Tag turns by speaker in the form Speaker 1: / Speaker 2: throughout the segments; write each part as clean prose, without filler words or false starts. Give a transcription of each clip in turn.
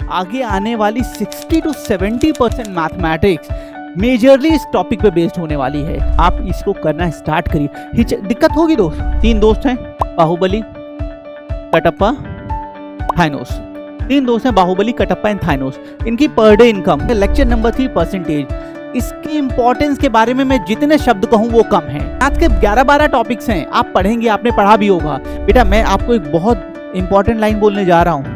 Speaker 1: आगे आने वाली 60 to 70% मैथमेटिक्स मेजरली इस टॉपिक पे बेस्ड होने वाली है। आप इसको करना स्टार्ट करिए। दिक्कत होगी दोस्त, 3 दोस्त हैं, बाहुबली, कटप्पा, थाइनोस। 3 दोस्त हैं, बाहुबली, कटप्पा एंड थाइनोस। इनकी per day income. Lecture number 3 percentage. इसकी इंपॉर्टेंस के बारे में मैं जितने शब्द कहूं वो कम है। आज के 11-12 टॉपिक्स हैं, आप पढ़ेंगे, आपने पढ़ा भी होगा। बेटा मैं आपको एक बहुत इंपॉर्टेंट लाइन बोलने जा रहा हूं,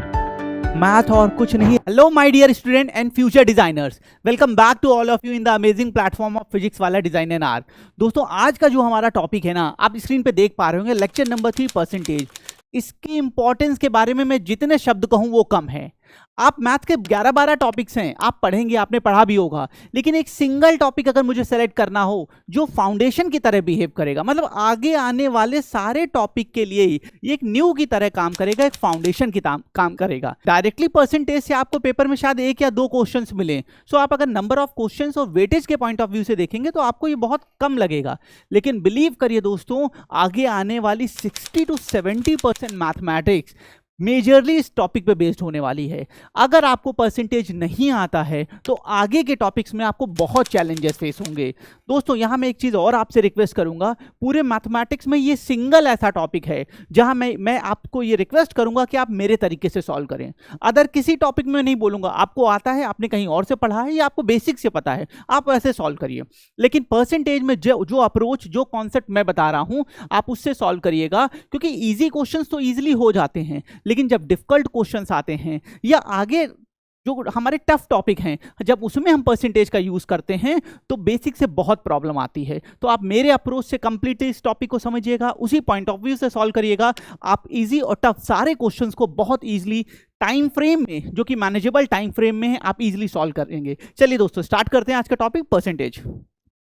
Speaker 1: मैथ और कुछ नहीं। Hello my dear student and future designers, welcome back to all of you in the amazing platform of physics Wallah design and art. दोस्तों आज का जो हमारा टॉपिक है ना, आप स्क्रीन पे देख पा रहे होंगे, लेक्चर नंबर 3 परसेंटेज। इसकी इंपॉर्टेंस के बारे में मैं जितने शब्द कहूं वो कम है। आप मैथ के 11-12 टॉपिक्स हैं, आप पढ़ेंगे, आपने पढ़ा भी होगा, लेकिन एक सिंगल टॉपिक अगर मुझे सेलेक्ट करना हो जो फाउंडेशन की तरह बिहेव करेगा, मतलब आगे आने वाले सारे टॉपिक के लिए ये एक न्यू की तरह काम करेगा, एक फाउंडेशन की काम करेगा। डायरेक्टली परसेंटेज से आपको पेपर में शायद 1 या 2 क्वेश्चंस मिले, सो आप अगर नंबर ऑफ क्वेश्चंस और वेटेज के पॉइंट ऑफ व्यू से देखेंगे तो आपको ये बहुत कम लगेगा। लेकिन बिलीव करिए दोस्तों, आगे आने वाली 60 to 70% मैथमेटिक्स मेजरली इस टॉपिक पे बेस्ड होने वाली है। अगर आपको परसेंटेज नहीं आता है तो आगे के टॉपिक्स में आपको बहुत चैलेंजेस फेस होंगे। दोस्तों यहाँ मैं एक चीज़ और आपसे रिक्वेस्ट करूंगा, पूरे मैथमेटिक्स में ये सिंगल ऐसा टॉपिक है जहां मैं आपको ये रिक्वेस्ट करूंगा कि आप मेरे तरीके से सॉल्व करें। अदर किसी टॉपिक में नहीं बोलूंगा, आपको आता है, आपने कहीं और से पढ़ा है या आपको बेसिक से पता है, आप वैसे सॉल्व करिए। लेकिन परसेंटेज में जो अप्रोच, जो कॉन्सेप्ट मैं बता रहा हूं, आप उससे सॉल्व करिएगा, क्योंकि ईजी क्वेश्चन तो ईजिली हो जाते हैं, लेकिन जब डिफिकल्ट क्वेश्चंस आते हैं या आगे जो हमारे टफ टॉपिक हैं, जब उसमें हम परसेंटेज का यूज करते हैं तो बेसिक से बहुत प्रॉब्लम आती है। तो आप मेरे अप्रोच से कंप्लीटली इस टॉपिक को समझिएगा, उसी पॉइंट ऑफ व्यू से सॉल्व करिएगा। आप इजी और टफ सारे क्वेश्चंस को बहुत इजीली टाइम फ्रेम में, जो कि मैनेजेबल टाइम फ्रेम में है, आप इजीली सॉल्व करेंगे। चलिए दोस्तों स्टार्ट करते हैं आज का टॉपिक परसेंटेज।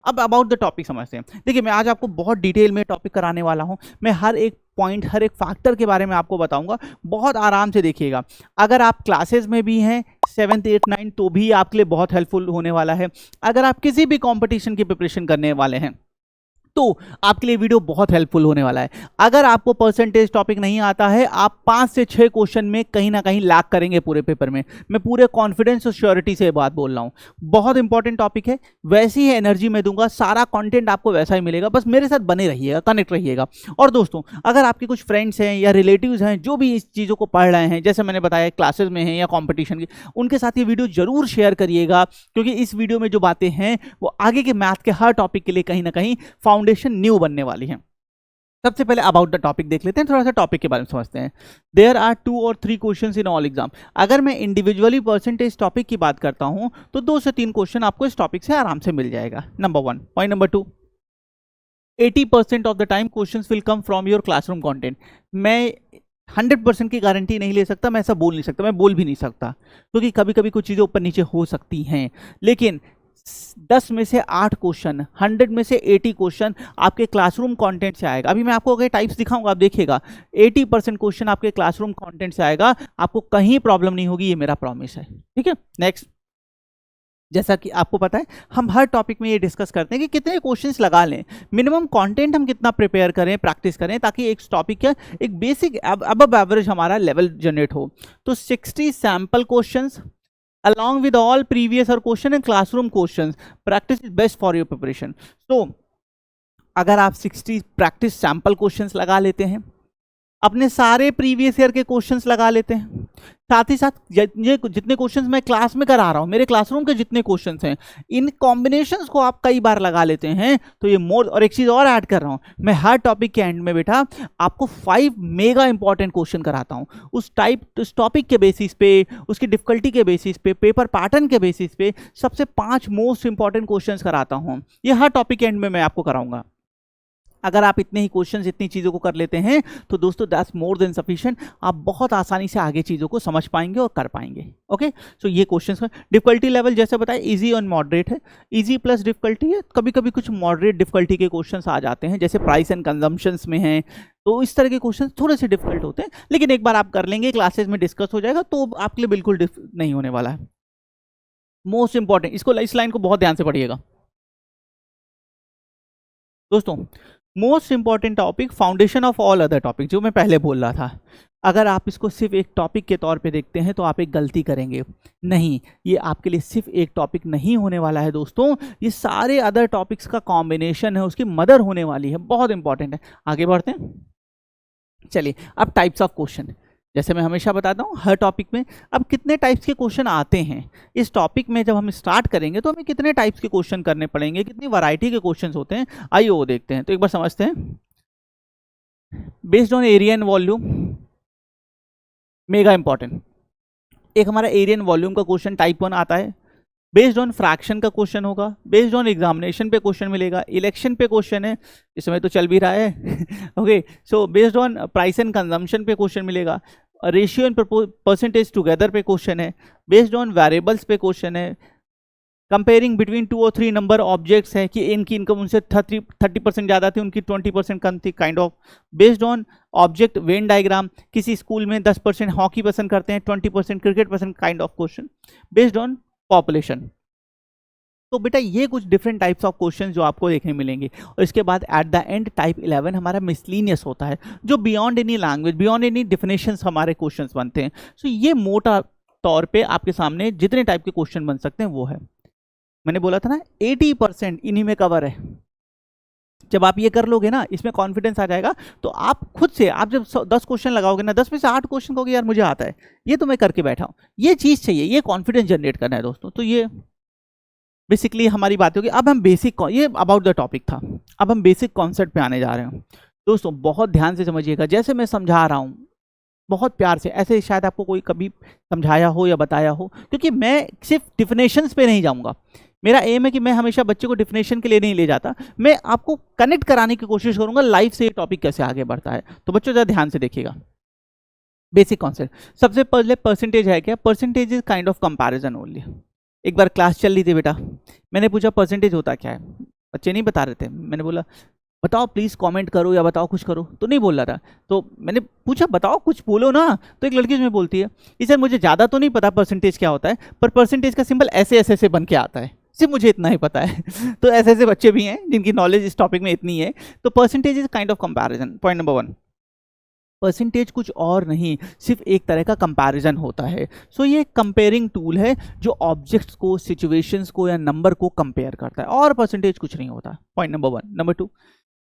Speaker 1: अब अबाउट द टॉपिक समझते हैं। देखिए मैं आज आपको बहुत डिटेल में टॉपिक कराने वाला हूं। मैं हर एक पॉइंट, हर एक फैक्टर के बारे में आपको बताऊंगा, बहुत आराम से देखिएगा। अगर आप क्लासेस में भी हैं 7th 8th 9th तो भी आपके लिए बहुत हेल्पफुल होने वाला है। अगर आप किसी भी कंपटीशन की प्रिपरेशन करने वाले हैं तो आपके लिए वीडियो बहुत हेल्पफुल होने वाला है। अगर आपको परसेंटेज टॉपिक नहीं आता है, आप 5 से 6 क्वेश्चन में कहीं ना कहीं लैग करेंगे पूरे पेपर में। मैं पूरे कॉन्फिडेंस और श्योरिटी से बात बोल रहा हूं। बहुत इंपॉर्टेंट टॉपिक है, वैसी ही एनर्जी मैं दूंगा, सारा कंटेंट आपको वैसा ही मिलेगा, बस मेरे साथ बने रहिएगा, कनेक्ट रहिएगा। और दोस्तों अगर आपके कुछ फ्रेंड्स हैं या रिलेटिव्स हैं जो भी इस चीज़ों को पढ़ रहे हैं, जैसे मैंने बताया क्लासेस में हैं या कॉम्पिटिशन की, उनके साथ ये वीडियो जरूर शेयर करिएगा, क्योंकि इस वीडियो में जो बातें हैं वो आगे के मैथ के हर टॉपिक के लिए कहीं ना कहीं फाउंडेशन न्यू बनने वाली है। सबसे पहले अबाउट द टॉपिक देख लेते हैं, थोड़ा सा टॉपिक के बारे में समझते हैं। There are 2 or 3 questions in all exam. अगर मैं इंडिविजुअली परसेंटेज टॉपिक की बात करता हूं तो 2 से 3 क्वेश्चन आपको इस टॉपिक से आराम से मिल जाएगा। Number 1। Point number 2, 80% of the time questions will come from your classroom content. मैं 100% की गारंटी नहीं ले सकता, मैं ऐसा बोल नहीं सकता, मैं बोल भी नहीं सकता, क्योंकि कभी कभी कुछ चीज़ें ऊपर नीचे हो सकती हैं। लेकिन 10 में से 8 क्वेश्चन, 100 में से 80 क्वेश्चन आपके क्लासरूम कंटेंट से आएगा। अभी मैं आपको अगर टाइप्स दिखाऊंगा, आप देखिएगा 80% क्वेश्चन आपके क्लासरूम कंटेंट से आएगा, आपको कहीं प्रॉब्लम नहीं होगी, ये मेरा प्रॉमिस है। ठीक है, नेक्स्ट। जैसा कि आपको पता है हम हर टॉपिक में ये डिस्कस करते हैं कि कितने क्वेश्चंस लगा लें, मिनिमम कंटेंट हम कितना प्रिपेयर करें, प्रैक्टिस करें, ताकि एक टॉपिक का एक बेसिक अबव एवरेज हमारा लेवल जनरेट हो। तो 60 sample questions along with all previous or question and classroom questions, practice is best for your preparation. So अगर आप 60 प्रैक्टिस सैम्पल क्वेश्चंस लगा लेते हैं, अपने सारे प्रीवियस ईयर के क्वेश्चंस लगा लेते हैं, साथ ही साथ जितने क्वेश्चंस मैं क्लास में करा रहा हूं, मेरे क्लासरूम के जितने क्वेश्चंस हैं, इन कॉम्बिनेशंस को आप कई बार लगा लेते हैं तो ये मोर। और एक चीज़ और ऐड कर रहा हूं, मैं हर टॉपिक के एंड में बेटा आपको 5 मेगा इंपॉर्टेंट क्वेश्चन कराता हूं। उस टॉपिक के बेसिस पे, उसकी डिफिकल्टी के बेसिस पे, पेपर पैटर्न के बेसिस पे सबसे 5 मोस्ट इंपॉर्टेंट क्वेश्चन कराता हूँ। ये हर टॉपिक के एंड में मैं आपको कराऊंगा। अगर आप इतने ही क्वेश्चंस, इतनी चीज़ों को कर लेते हैं तो दोस्तों दैट्स मोर देन सफिशिएंट। आप बहुत आसानी से आगे चीज़ों को समझ पाएंगे और कर पाएंगे। ओके, सो ये क्वेश्चंस का डिफिकल्टी लेवल जैसे बताया इजी और मॉडरेट है। इजी प्लस डिफिकल्टी है, कभी कभी कुछ मॉडरेट डिफिकल्टी के क्वेश्चंस आ जाते हैं, जैसे प्राइस एंड कंजम्पशंस में हैं, तो इस तरह के क्वेश्चन थोड़े से डिफिकल्ट होते हैं। लेकिन एक बार आप कर लेंगे, क्लासेस में डिस्कस हो जाएगा, तो आपके लिए बिल्कुल नहीं होने वाला है। मोस्ट इंपॉर्टेंट, इस लाइन को बहुत ध्यान से पढ़िएगा दोस्तों। Most important topic, foundation of all other topic, जो मैं पहले बोल रहा था। अगर आप इसको सिर्फ एक टॉपिक के तौर पे देखते हैं तो आप एक गलती करेंगे। नहीं, ये आपके लिए सिर्फ एक टॉपिक नहीं होने वाला है दोस्तों, ये सारे अदर टॉपिक्स का कॉम्बिनेशन है, उसकी मदर होने वाली है, बहुत इंपॉर्टेंट है। आगे बढ़ते हैं, चलिए अब टाइप्स ऑफ क्वेश्चन। जैसे मैं हमेशा बताता हूँ हर टॉपिक में अब कितने टाइप्स के क्वेश्चन आते हैं, इस टॉपिक में जब हम स्टार्ट करेंगे तो हमें कितने टाइप्स के क्वेश्चन करने पड़ेंगे, कितनी वैरायटी के क्वेश्चंस होते हैं, आइए वो देखते हैं। तो एक बार समझते हैं। Based on area and volume, mega important, एक हमारा एरिया एंड वॉल्यूम का क्वेश्चन टाइप 1 आता है। बेस्ड ऑन फ्रैक्शन का क्वेश्चन होगा, बेस्ड ऑन एग्जामिनेशन पे क्वेश्चन मिलेगा, इलेक्शन पे क्वेश्चन है, इस समय तो चल भी रहा है okay. So based on price and consumption पे क्वेश्चन मिलेगा, रेशियो एंड परसेंटेज टुगेदर पे क्वेश्चन है, बेस्ड ऑन वेरिएबल्स पे क्वेश्चन है, कंपेयरिंग बिटवीन 2 और 3 नंबर ऑब्जेक्ट्स है कि इनकी इनकम उनसे 30% ज़्यादा थी, उनकी 20% कम थी, kind of. Based on object Venn diagram, किसी स्कूल में 10% हॉकी पसंद करते हैं, 20% क्रिकेट पसंद, kind of question. Based on population. तो बेटा ये कुछ डिफरेंट टाइप्स ऑफ क्वेश्चन जो आपको देखने मिलेंगे। और इसके बाद एट द एंड टाइप 11 हमारा मिसलीनियस होता है, जो beyond any language, beyond any definitions हमारे क्वेश्चंस बनते हैं। सो ये मोटा तौर पे आपके सामने जितने टाइप के क्वेश्चन बन सकते हैं वो है। मैंने बोला था ना 80% इन्हीं में कवर है। जब आप ये कर लोगे ना, इसमें कॉन्फिडेंस आ जाएगा, तो आप खुद से, आप जब 10 क्वेश्चन लगाओगे ना, 10 में से 8 क्वेश्चन कहोगे यार मुझे आता है, ये तो मैं करके बैठा हूँ। ये चीज़ चाहिए, ये कॉन्फिडेंस जनरेट करना है दोस्तों। तो ये बेसिकली हमारी बात होगी। अब हम बेसिक, ये अबाउट द टॉपिक था, अब हम बेसिक कॉन्सेप्ट पे आने जा रहे हैं दोस्तों। बहुत ध्यान से समझिएगा, जैसे मैं समझा रहा हूँ बहुत प्यार से, ऐसे शायद आपको कोई कभी समझाया हो या बताया हो, क्योंकि मैं सिर्फ डिफिनेशंस पे नहीं जाऊँगा। मेरा एम है कि मैं हमेशा बच्चे को डिफिनेशन के लिए नहीं ले जाता, मैं आपको कनेक्ट कराने की कोशिश करूंगा लाइफ से ये टॉपिक कैसे आगे बढ़ता है। तो बच्चों ज़रा ध्यान से देखिएगा। बेसिक कॉन्सेप्ट, सबसे पहले परसेंटेज है क्या? Percentage is kind of comparison only. एक बार क्लास चल रही थी बेटा, मैंने पूछा परसेंटेज होता क्या है, बच्चे नहीं बता रहे थे। मैंने बोला बताओ प्लीज़ कमेंट करो या बताओ कुछ करो, तो नहीं बोल रहा था। तो मैंने पूछा बताओ कुछ बोलो ना, तो एक लड़की उसमें बोलती है कि सर मुझे ज़्यादा तो नहीं पता परसेंटेज क्या होता है, पर परसेंटेज का सिंबल ऐसे ऐसे ऐसे बन के आता है, सिर्फ मुझे इतना ही पता है तो ऐसे ऐसे बच्चे भी हैं जिनकी नॉलेज इस टॉपिक में इतनी है। तो percentage is kind of comparison. Point number 1, percentage कुछ और नहीं, सिर्फ एक तरह का कंपैरिजन होता है। सो ये एक कंपेयरिंग टूल है जो ऑब्जेक्ट्स को, सिचुएशंस को या नंबर को कंपेयर करता है, और परसेंटेज कुछ नहीं होता। Point number 1। Number 2,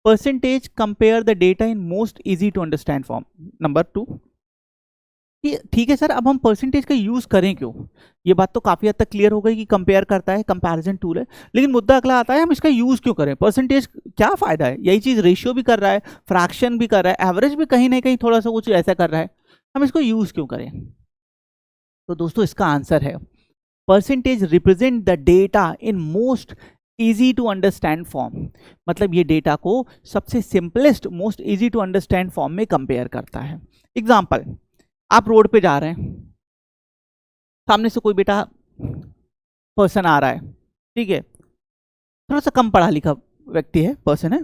Speaker 1: percentage compare the data in most easy to understand form. Number 2, ठीक है सर, अब हम परसेंटेज का यूज करें क्यों? ये बात तो काफी हद तक क्लियर हो गई कि कंपेयर करता है, कंपैरिजन टूल है, लेकिन मुद्दा अगला आता है हम इसका यूज क्यों करें? परसेंटेज क्या फायदा है? यही चीज रेशियो भी कर रहा है, फ्रैक्शन भी कर रहा है, एवरेज भी कहीं ना कहीं थोड़ा सा कुछ ऐसा कर रहा है, हम इसको यूज क्यों करें? तो दोस्तों इसका आंसर है percentage represent the data in most easy to understand form. मतलब ये डेटा को सबसे simplest, most easy to understand form में कंपेयर करता है। एग्जाम्पल, आप रोड पे जा रहे हैं, सामने से कोई बेटा पर्सन आ रहा है, ठीक है, थोड़ा सा कम पढ़ा लिखा व्यक्ति है, पर्सन है।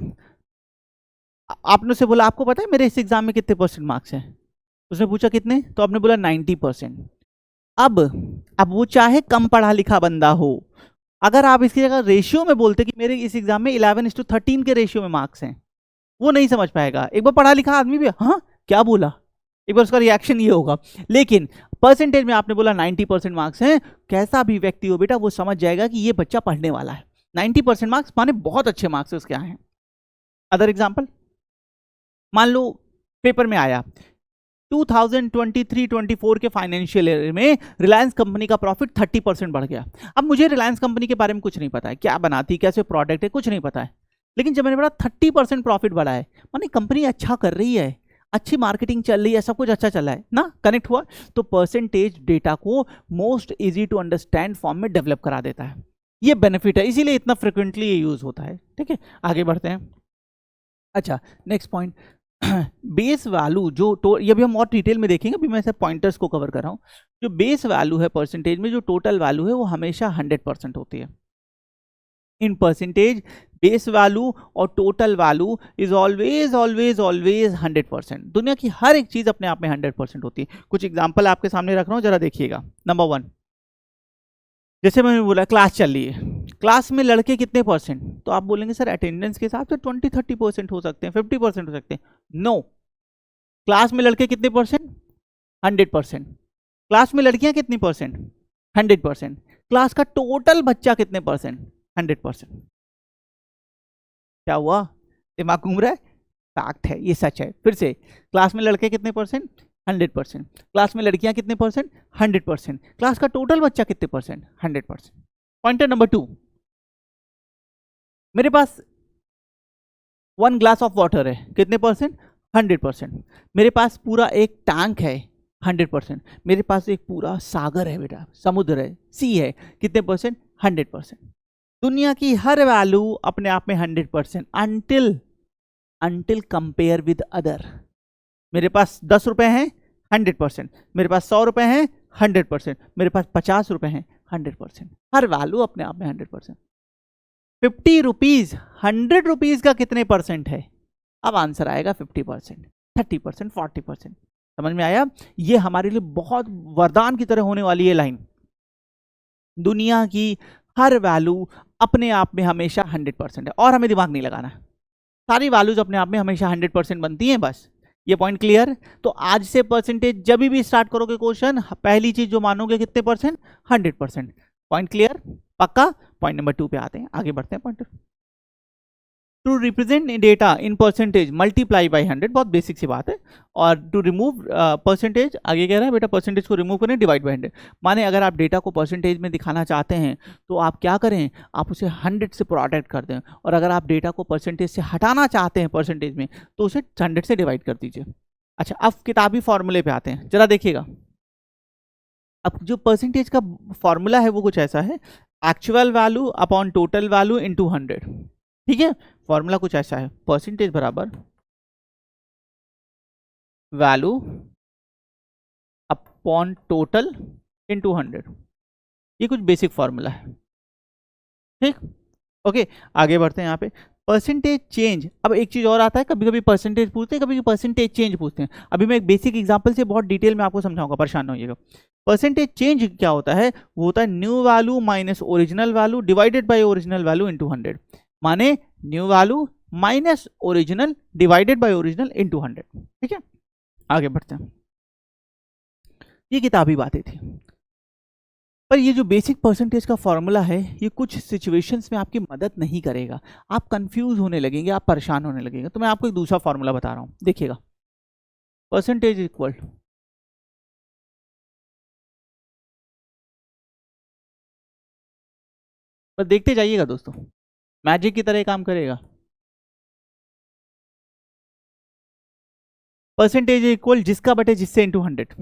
Speaker 1: आपने उसे बोला आपको पता है मेरे इस एग्जाम में कितने परसेंट मार्क्स हैं? उसने पूछा कितने, तो आपने बोला 90%। अब वो चाहे कम पढ़ा लिखा बंदा हो, अगर आप इसकी जगह रेशियो में बोलते कि मेरे इस एग्जाम में 11:13 के रेशियो में मार्क्स हैं, वो नहीं समझ पाएगा। एक बार पढ़ा लिखा आदमी भी हाँ क्या बोला, एक बार उसका रिएक्शन ये होगा। लेकिन परसेंटेज में आपने बोला 90% मार्क्स हैं, कैसा भी व्यक्ति हो बेटा वो समझ जाएगा कि ये बच्चा पढ़ने वाला है। 90% मार्क्स माने बहुत अच्छे मार्क्स उसके आए हैं। अदर एग्जाम्पल, मान लो पेपर में आया 2023-24 के फाइनेंशियल ईयर में रिलायंस कंपनी का प्रॉफिट 30% बढ़ गया। अब मुझे रिलायंस कंपनी के बारे में कुछ नहीं पता है, क्या बनाती, कैसे प्रोडक्ट है, कुछ नहीं पता है, लेकिन जब मैंने बोला 30% प्रॉफिट बढ़ा है, माने कंपनी अच्छा कर रही है, अच्छी मार्केटिंग चल रही है, सब कुछ अच्छा चल रहा है ना, कनेक्ट हुआ। तो परसेंटेज डेटा को most easy to understand form में डेवलप करा देता है। ये बेनिफिट है, इसीलिए इतना फ्रिक्वेंटली ये यूज होता है। ठीक है, आगे बढ़ते हैं। अच्छा, नेक्स्ट पॉइंट, बेस वैल्यू जो ये भी हम और डिटेल में देखेंगे, अभी मैं सिर्फ पॉइंटर्स को कवर कर रहा हूँ। जो बेस वैल्यू है परसेंटेज में, जो टोटल वैल्यू है वो हमेशा 100% होती है। इन परसेंटेज बेस वैल्यू और total value is always always always 100%। दुनिया की हर एक चीज अपने आप में 100% होती है। कुछ एग्जांपल आपके सामने रख रहा हूं, जरा देखिएगा। नंबर 1, जैसे मैंने बोला क्लास चल रही है, क्लास में लड़के कितने परसेंट, तो आप बोलेंगे सर अटेंडेंस के हिसाब से 20-30% हो सकते हैं, 50% हो सकते हैं। नो, क्लास में लड़के कितने परसेंट, 100%। क्लास में लड़कियां कितनी परसेंट, 100%। क्लास का टोटल बच्चा कितने परसेंट, 100%। क्या हुआ, दिमाग घूम रहा है, फैक्ट है, ये सच है। फिर से, क्लास में लड़के कितने परसेंट, 100%। क्लास में लड़कियां कितने परसेंट, 100%। क्लास का टोटल बच्चा कितने परसेंट, 100%। पॉइंटर नंबर 2, मेरे पास 1 ग्लास ऑफ वाटर है, कितने परसेंट, 100%। मेरे पास पूरा एक टैंक है, 100%। मेरे पास एक पूरा सागर है बेटा, समुद्र है, सी है, कितने परसेंट, 100%। दुनिया की हर वैल्यू अपने आप में 100% अंटिल कंपेयर विद अदर। मेरे पास 10 रुपए हैं, 100%। मेरे पास 100 रुपए हैं, 100%। मेरे पास 50 रुपए हैं, 100%। हर वैल्यू अपने आप में 100%। 50 रुपीज 100 रुपीज का कितने परसेंट है, अब आंसर आएगा 50%, 30%, 40%। समझ में आया, ये हमारे लिए बहुत वरदान की तरह होने वाली है लाइन। दुनिया की हर वैल्यू अपने आप में हमेशा 100% है, और हमें दिमाग नहीं लगाना, सारी वैल्यूज अपने आप में हमेशा 100% बनती हैं, बस। ये पॉइंट क्लियर। तो आज से परसेंटेज जब भी स्टार्ट करोगे क्वेश्चन, पहली चीज जो मानोगे कितने परसेंट, 100%। पॉइंट क्लियर, पक्का। पॉइंट नंबर 2 पे आते हैं, आगे बढ़ते हैं। Point two represent data in percentage multiply by 100, बहुत बेसिक सी बात है। और टू रिमूव परसेंटेज, आगे कह रहा है बेटा परसेंटेज को रिमूव करें, डिवाइड बाई 100। माने अगर आप डेटा को परसेंटेज में दिखाना चाहते हैं तो आप क्या करें, आप उसे 100 से प्रोडक्ट कर दें, और अगर आप डेटा को परसेंटेज से हटाना चाहते हैं परसेंटेज में, तो उसे 100 से डिवाइड कर दीजिए। अच्छा, अब किताबी फॉर्मूले पे आते हैं, जरा देखिएगा। अब जो परसेंटेज का फॉर्मूला है वो कुछ ऐसा है, actual value upon total value into 100। ठीक है, फॉर्मूला कुछ ऐसा है, परसेंटेज बराबर वैल्यू अपॉन टोटल इनटू 100। ये कुछ बेसिक फॉर्मूला है, ठीक। ओके, आगे बढ़ते हैं। यहाँ पे परसेंटेज चेंज, अब एक चीज और आता है, कभी कभी परसेंटेज पूछते हैं, कभी परसेंटेज चेंज पूछते हैं। अभी मैं एक बेसिक एग्जांपल से बहुत डिटेल में आपको समझाऊंगा, परेशान न होइएगा। परसेंटेज चेंज क्या होता है, वो होता है new value minus original value divided by original value into 100। माने new value minus original divided by original into 100। ठीक है, आगे बढ़ते हैं। ये किताबी बातें थी, पर ये जो बेसिक परसेंटेज का फॉर्मूला है, ये कुछ सिचुएशंस में आपकी मदद नहीं करेगा। आप कंफ्यूज होने लगेंगे, आप परेशान होने लगेंगे। तो मैं आपको एक दूसरा फॉर्मूला बता रहा हूं, देखिएगा। परसेंटेज इक्वल पर देखते जाइएगा दोस्तों, मैजिक की तरह काम करेगा। परसेंटेज इक्वल जिसका बटे जिससे इंटू 100।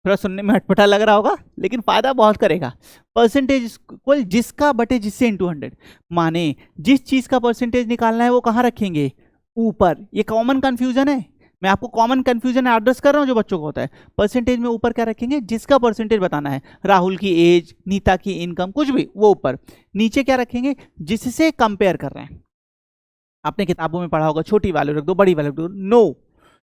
Speaker 1: थोड़ा सुनने में अटपटा लग रहा होगा, लेकिन फायदा बहुत करेगा। परसेंटेज इक्वल जिसका बटे जिससे इंटू 100, माने जिस चीज का परसेंटेज निकालना है वो कहाँ रखेंगे, ऊपर। ये कॉमन कंफ्यूजन है, मैं आपको कॉमन कंफ्यूजन एड्रेस कर रहा हूं जो बच्चों को होता है। परसेंटेज में ऊपर क्या रखेंगे, जिसका परसेंटेज बताना है, राहुल की एज, नीता की इनकम, कुछ भी, वो ऊपर। नीचे क्या रखेंगे, जिससे कंपेयर कर रहे हैं। आपने किताबों में पढ़ा होगा, छोटी वैल्यू रख दो, बड़ी वैल्यू रख दो। नो,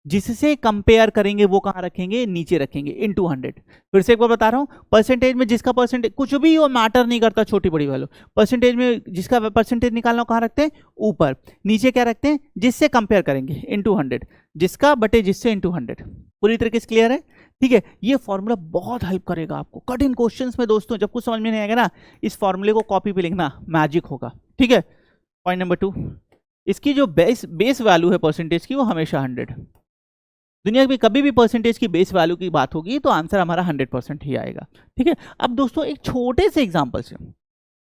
Speaker 1: जिससे कंपेयर करेंगे वो कहां रखेंगे, नीचे रखेंगे, इनटू 100। फिर से एक बार बता रहा हूं, परसेंटेज में जिसका परसेंटेज, कुछ भी वो मैटर नहीं करता, छोटी बड़ी वैल्यू। परसेंटेज में जिसका परसेंटेज निकालना कहां रखते हैं, ऊपर। नीचे क्या रखते हैं, जिससे कंपेयर करेंगे, इनटू 100। जिसका बटे जिससे इनटू 100। पूरी तरीके से क्लियर है, ठीक है। ये फॉर्मूला बहुत हेल्प करेगा आपको कठिन क्वेश्चंस में दोस्तों। जब कुछ समझ में नहीं आएगा ना, इस फॉर्मूले को कॉपी पे लिखना, मैजिक होगा। ठीक है, पॉइंट नंबर 2, इसकी जो बेस वैल्यू है परसेंटेज की, वो हमेशा 100। दुनिया में कभी भी परसेंटेज की बेस वैल्यू की बात होगी तो आंसर हमारा 100% ही आएगा। ठीक है, अब दोस्तों एक छोटे से एग्जांपल से,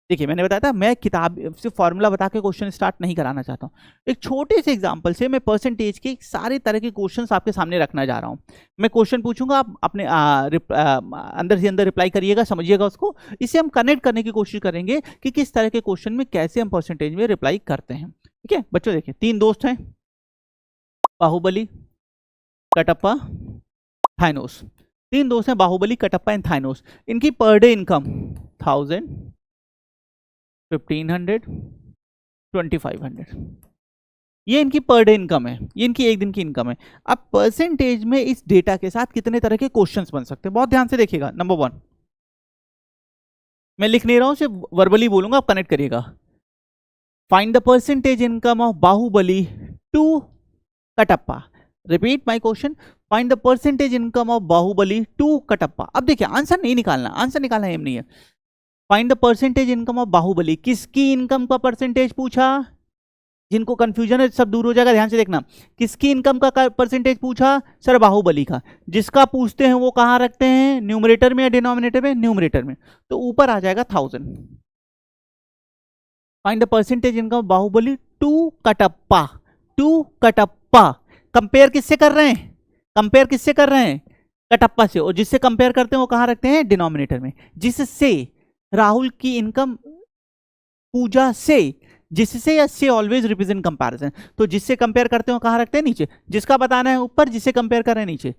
Speaker 1: देखिए मैंने बताया था मैं किताब से फॉर्मूला बता के क्वेश्चन स्टार्ट नहीं कराना चाहता हूँ। एक छोटे से एग्जांपल से मैं परसेंटेज के सारे तरह के क्वेश्चंस आपके सामने रखना जा रहा हूँ। मैं क्वेश्चन पूछूंगा, आप अपने अंदर से अंदर रिप्लाई करिएगा, समझिएगा उसको। इसे हम कनेक्ट करने की कोशिश करेंगे कि किस तरह के क्वेश्चन में कैसे हम परसेंटेज में रिप्लाई करते हैं। ठीक है बच्चों, देखिए 3 दोस्त हैं, बाहुबली, कटप्पा, थाइनोस। 3 दोस्त हैं, बाहुबली, कटप्पा एंड थाइनोस। इनकी पर डे इनकम 1000, 1500, 2500। ये इनकी पर डे इनकम है, ये इनकी एक दिन की इनकम है। अब परसेंटेज में इस डेटा के साथ कितने तरह के क्वेश्चंस बन सकते हैं, बहुत ध्यान से देखिएगा। नंबर 1, मैं लिख नहीं रहा हूं, सिर्फ वर्बली बोलूंगा, आप कनेक्ट करिएगा। Find the percentage income of Baahubali to Kattappa. Repeat my question, find the percentage income of Baahubali to Kattappa. अब देखिए आंसर नहीं निकालना, आंसर निकालना एम नहीं है। Find the percentage income of Baahubali, किसकी इनकम का परसेंटेज पूछा? जिनको कंफ्यूजन है सब दूर हो जाएगा, ध्यान से देखना। किसकी इनकम का परसेंटेज पूछा? सर बाहुबली का। जिसका पूछते हैं वो कहां रखते हैं? न्यूमरेटर में या डिनोमिनेटर में? न्यूमरेटर में। तो ऊपर आ जाएगा 1000। Find the percentage income of Baahubali to Kattappa. To Kattappa compare किससे कर रहे हैं? कंपेयर किससे कर रहे हैं? कटप्पा से। और जिससे कंपेयर करते हैं वो कहां रखते हैं? डिनोमिनेटर में। जिससे राहुल की इनकम, पूजा से, जिससे या से ऑलवेज रिप्रेजेंट कंपैरिजन। तो जिससे कंपेयर करते हो कहां रखते हैं? नीचे। जिसका बताना है ऊपर, जिससे कंपेयर कर रहे हैं नीचे।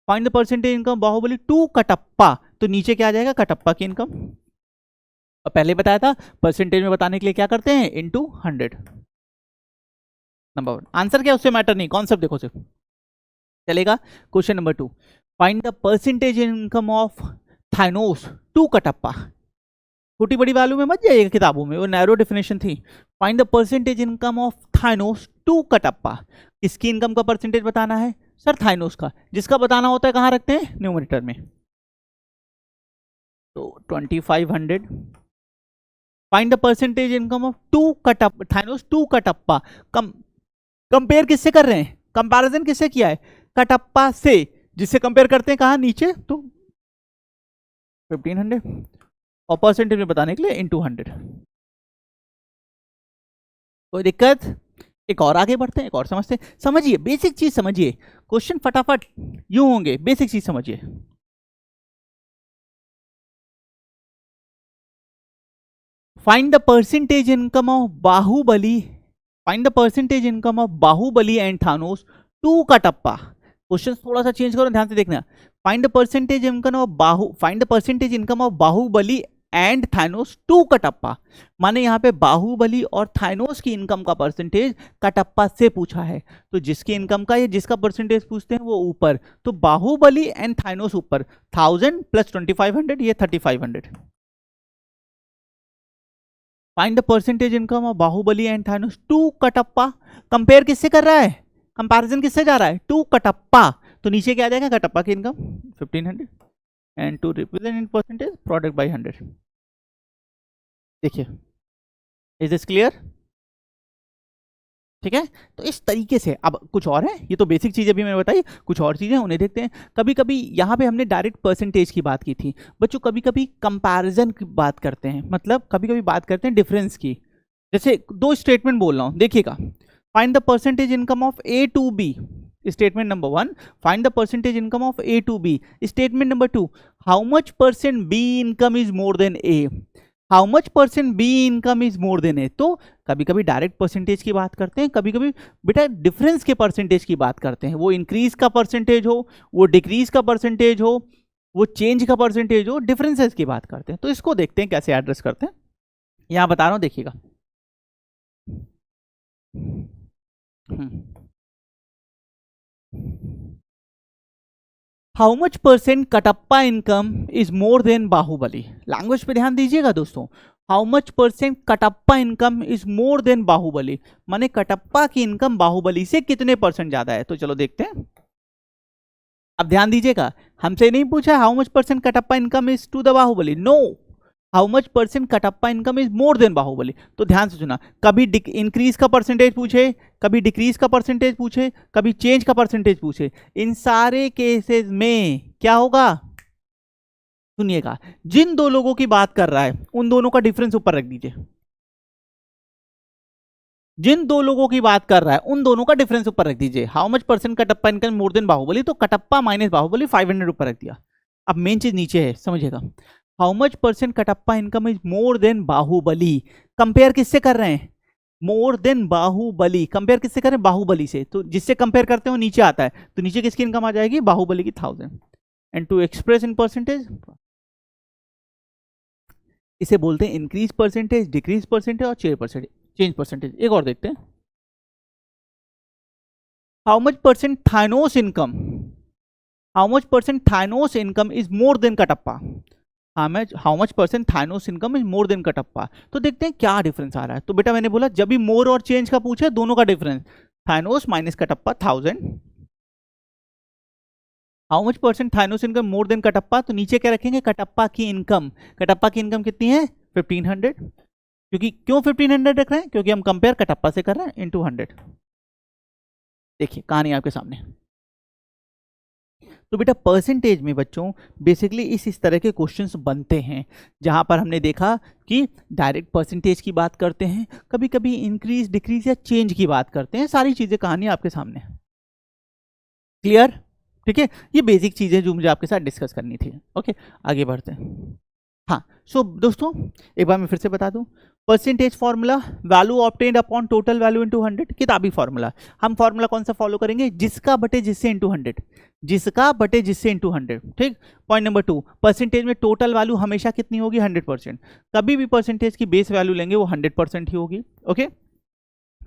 Speaker 1: Find the percentage income Baahubali to Kattappa, तो नीचे क्या आ जाएगा? कटप्पा की इनकम। और पहले बताया था परसेंटेज में बताने के लिए क्या करते हैं? इनटू 100। नंबर 1 आंसर क्या उससे मैटर नहीं, कॉन्सेप्ट देखो सिर्फ, चलेगा। Question number 2, find the percentage income of Thanos to Kattappa. छोटी बड़ी वैल्यू में मत जाइएगा किताबों में, वो नैरो डेफिनेशन थी। Find the percentage income of Thanos to Kattappa. किसकी इनकम का परसेंटेज बताना है? सर थाइनोस का। जिसका बताना होता है कहां रखते हैं? न्यूमरेटर में। तो 2500। Find the percentage income of to Kattappa, Thanos to Kattappa. Compare किससे कर रहे हैं? कंपैरिजन किससे किया है? कटप्पा से। जिससे कंपेयर करते हैं कहां? नीचे। तो 1500 और परसेंटेज में बताने के लिए इनटू 100। कोई दिक्कत? एक और आगे बढ़ते हैं, एक और समझते हैं। समझिए बेसिक चीज समझिए, क्वेश्चन फटाफट यूं होंगे, बेसिक चीज समझिए। Find the percentage income of Baahubali, find the percentage income of Baahubali and Thanos to Kattappa. Question थोड़ा सा चेंज करो, ध्यान से देखना। Find the percentage income of find the percentage income of Baahubali and Thanos to Kattappa. माने यहाँ पे बाहुबली और थाइनोस की इनकम का परसेंटेज कटप्पा से पूछा है। तो जिसकी इनकम का या जिसका परसेंटेज पूछते हैं वो ऊपर। तो बाहुबली एंड थाइनोस ऊपर, 1000 प्लस 2500, ये 3500। Find the percentage income of Baahubali and Thanos to Kattappa. Compare किससे कर रहा है? कंपैरिजन किससे जा रहा है? टू कटप्पा। तो नीचे क्या आ जाएगा? कटप्पा की income 1500 and to represent in percentage product by 100। देखिए, इज दिस क्लियर? ठीक है, तो इस तरीके से। अब कुछ और है, ये तो बेसिक चीजें भी मैंने बताई, कुछ और चीजें उन्हें देखते हैं। कभी कभी यहाँ पे हमने डायरेक्ट परसेंटेज की बात की थी बच्चों, कभी कभी कंपैरिजन की बात करते हैं, मतलब कभी कभी बात करते हैं डिफरेंस की। जैसे दो स्टेटमेंट बोल रहा हूँ, देखिएगा। Find the percentage income of A to B, statement number 1। Find the percentage income of A to B, statement number 2। How much percent B income is more than A, how much percent B income is more than A. तो कभी कभी direct percentage की बात करते हैं, कभी कभी बेटा डिफरेंस के परसेंटेज की बात करते हैं। वो इंक्रीज का परसेंटेज हो, वो डिक्रीज का परसेंटेज हो, वो चेंज का परसेंटेज हो, डिफरेंसेस की बात करते हैं। तो इसको देखते हैं कैसे एड्रेस करते हैं, यहां बता रहा हूं, देखिएगा। How much percent Kattappa income is more than Baahubali. Language पे ध्यान दीजिएगा दोस्तों। How much percent Kattappa income is more than Baahubali, माने कटप्पा की इनकम बाहुबली से कितने परसेंट ज्यादा है। तो चलो देखते हैं। अब ध्यान दीजिएगा, हमसे नहीं पूछा how much percent Kattappa income is to the Baahubali, no, how much percent Kattappa income is more than Baahubali. तो ध्यान से सुना, कभी इंक्रीज का परसेंटेज पूछे, कभी डिक्रीज का परसेंटेज पूछे, कभी चेंज का परसेंटेज पूछे, इन सारे केसेस में क्या होगा? सुनिएगा, जिन दो लोगों की बात कर रहा है उन दोनों का डिफरेंस ऊपर रख दीजिए। जिन दो लोगों की बात कर रहा है उन दोनों का डिफरेंस ऊपर रख दीजिए। How much percent Kattappa income more than Baahubali, तो कटप्पा माइनस बाहुबली 500 ऊपर रख दिया। अब मेन चीज नीचे है, समझिएगा। How much percent Kattappa income is more than Baahubali, compare किससे कर रहे हैं? मोर देन बाहुबली, कंपेयर किससे कर रहे हैं? बाहुबली से। तो जिससे कंपेयर करते हो नीचे आता है, तो नीचे किसकी इनकम आ जाएगी? बाहुबली की 1000। And to express in percentage, इसे बोलते हैं इंक्रीज परसेंटेज, डिक्रीज परसेंटेज और चेंज परसेंटेज। एक और देखते हैं। How much percent Thanos income, how much percent Thanos income is more than Kattappa, how much percent Thanos income is more than Kattappa. तो देखते हैं क्या डिफरेंस आ रहा है। तो बेटा मैंने बोला जब भी मोर और चेंज का पूछे दोनों का difference, Thanos minus Kattappa 1000, how much percent Thanos income more than Kattappa, तो नीचे क्या रखेंगे, कटप्पा की इनकम। कटप्पा की इनकम कितनी है 1500, क्योंकि क्यों 1500 रख रहे हैं, क्योंकि हम कंपेयर कटप्पा से कर रहे हैं, इंटू 100। देखिए कहानी आपके सामने। तो बेटा परसेंटेज में बच्चों बेसिकली इस तरह के क्वेश्चंस बनते हैं, जहां पर हमने देखा कि डायरेक्ट परसेंटेज की बात करते हैं, कभी कभी इंक्रीज डिक्रीज या चेंज की बात करते हैं, सारी चीजें कहानी आपके सामने। क्लियर? ठीक है, ये बेसिक चीजें जो मुझे आपके साथ डिस्कस करनी थी। ओके आगे बढ़ते हैं। हाँ सो दोस्तों एक बार मैं फिर से बता दूं, percentage formula value obtained upon total value into 100, किताबी फॉर्मूला। हम फॉर्मूला कौन सा फॉलो करेंगे, जिसका बटे जिससे इनटू 100, जिसका बटे जिससे इनटू 100। ठीक। पॉइंट नंबर 2, परसेंटेज में टोटल वैल्यू हमेशा कितनी होगी 100%। कभी भी परसेंटेज की बेस वैल्यू लेंगे वो 100% ही होगी। ओके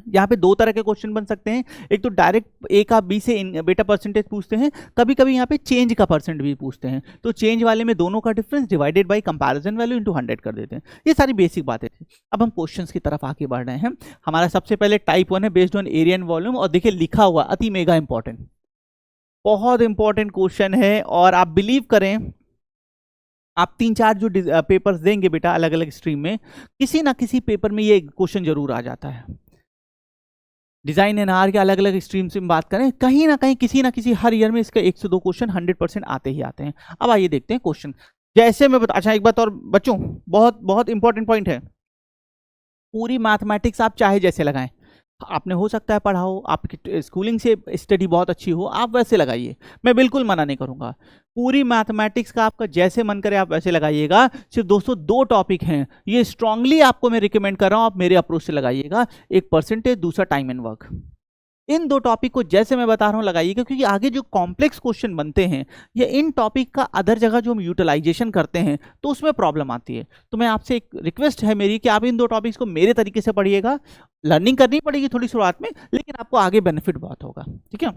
Speaker 1: यहाँ पे दो तरह के क्वेश्चन बन सकते हैं, एक तो डायरेक्ट ए का बी से बेटा परसेंटेज पूछते हैं, कभी कभी यहाँ पे चेंज का परसेंट भी पूछते हैं, तो चेंज वाले में दोनों का difference divided by comparison value into 100 कर देते हैं। ये सारी बेसिक बातें थी। अब हम क्वेश्चंस की तरफ आगे बढ़ रहे हैं। हमारा सबसे पहले टाइप 1 है based on area and volume, और देखिए लिखा हुआ अति मेगा इंपॉर्टेंट, बहुत इंपॉर्टेंट क्वेश्चन है। और आप बिलीव करें आप 3-4 जो पेपर्स देंगे बेटा अलग अलग स्ट्रीम में, किसी ना किसी पेपर में ये क्वेश्चन जरूर आ जाता है। डिजाइन एंड आर के अलग अलग स्ट्रीम से बात करें, कहीं ना कहीं किसी ना किसी हर ईयर में इसका 1 से 2 क्वेश्चन 100% आते ही आते हैं। अब आइए देखते हैं क्वेश्चन। जैसे मैं अच्छा एक बात और बच्चों, बहुत बहुत इंपॉर्टेंट पॉइंट है, पूरी मैथमेटिक्स आप चाहे जैसे लगाएं, आपने हो सकता है पढ़ा हो, आपकी स्कूलिंग से स्टडी बहुत अच्छी हो, आप वैसे लगाइए, मैं बिल्कुल मना नहीं करूंगा। पूरी मैथमेटिक्स का आपका जैसे मन करे आप वैसे लगाइएगा। सिर्फ दोस्तों 2 टॉपिक हैं, ये स्ट्रांगली आपको मैं रिकमेंड कर रहा हूं, आप मेरे अप्रोच से लगाइएगा, एक परसेंटेज, दूसरा time and work. In 2 topic को जैसे मैं बता रहा हूं लगाइएगा, क्योंकि आगे जो कॉम्प्लेक्स क्वेश्चन बनते हैं या इन टॉपिक का अदर जगह जो हम यूटिलाइजेशन करते हैं तो उसमें प्रॉब्लम आती है। तो मैं आपसे एक रिक्वेस्ट है मेरी कि आप इन 2 टॉपिक्स को मेरे तरीके से पढ़िएगा। लर्निंग करनी पड़ेगी थोड़ी शुरुआत में, लेकिन आपको आगे बेनिफिट बहुत होगा। ठीक है,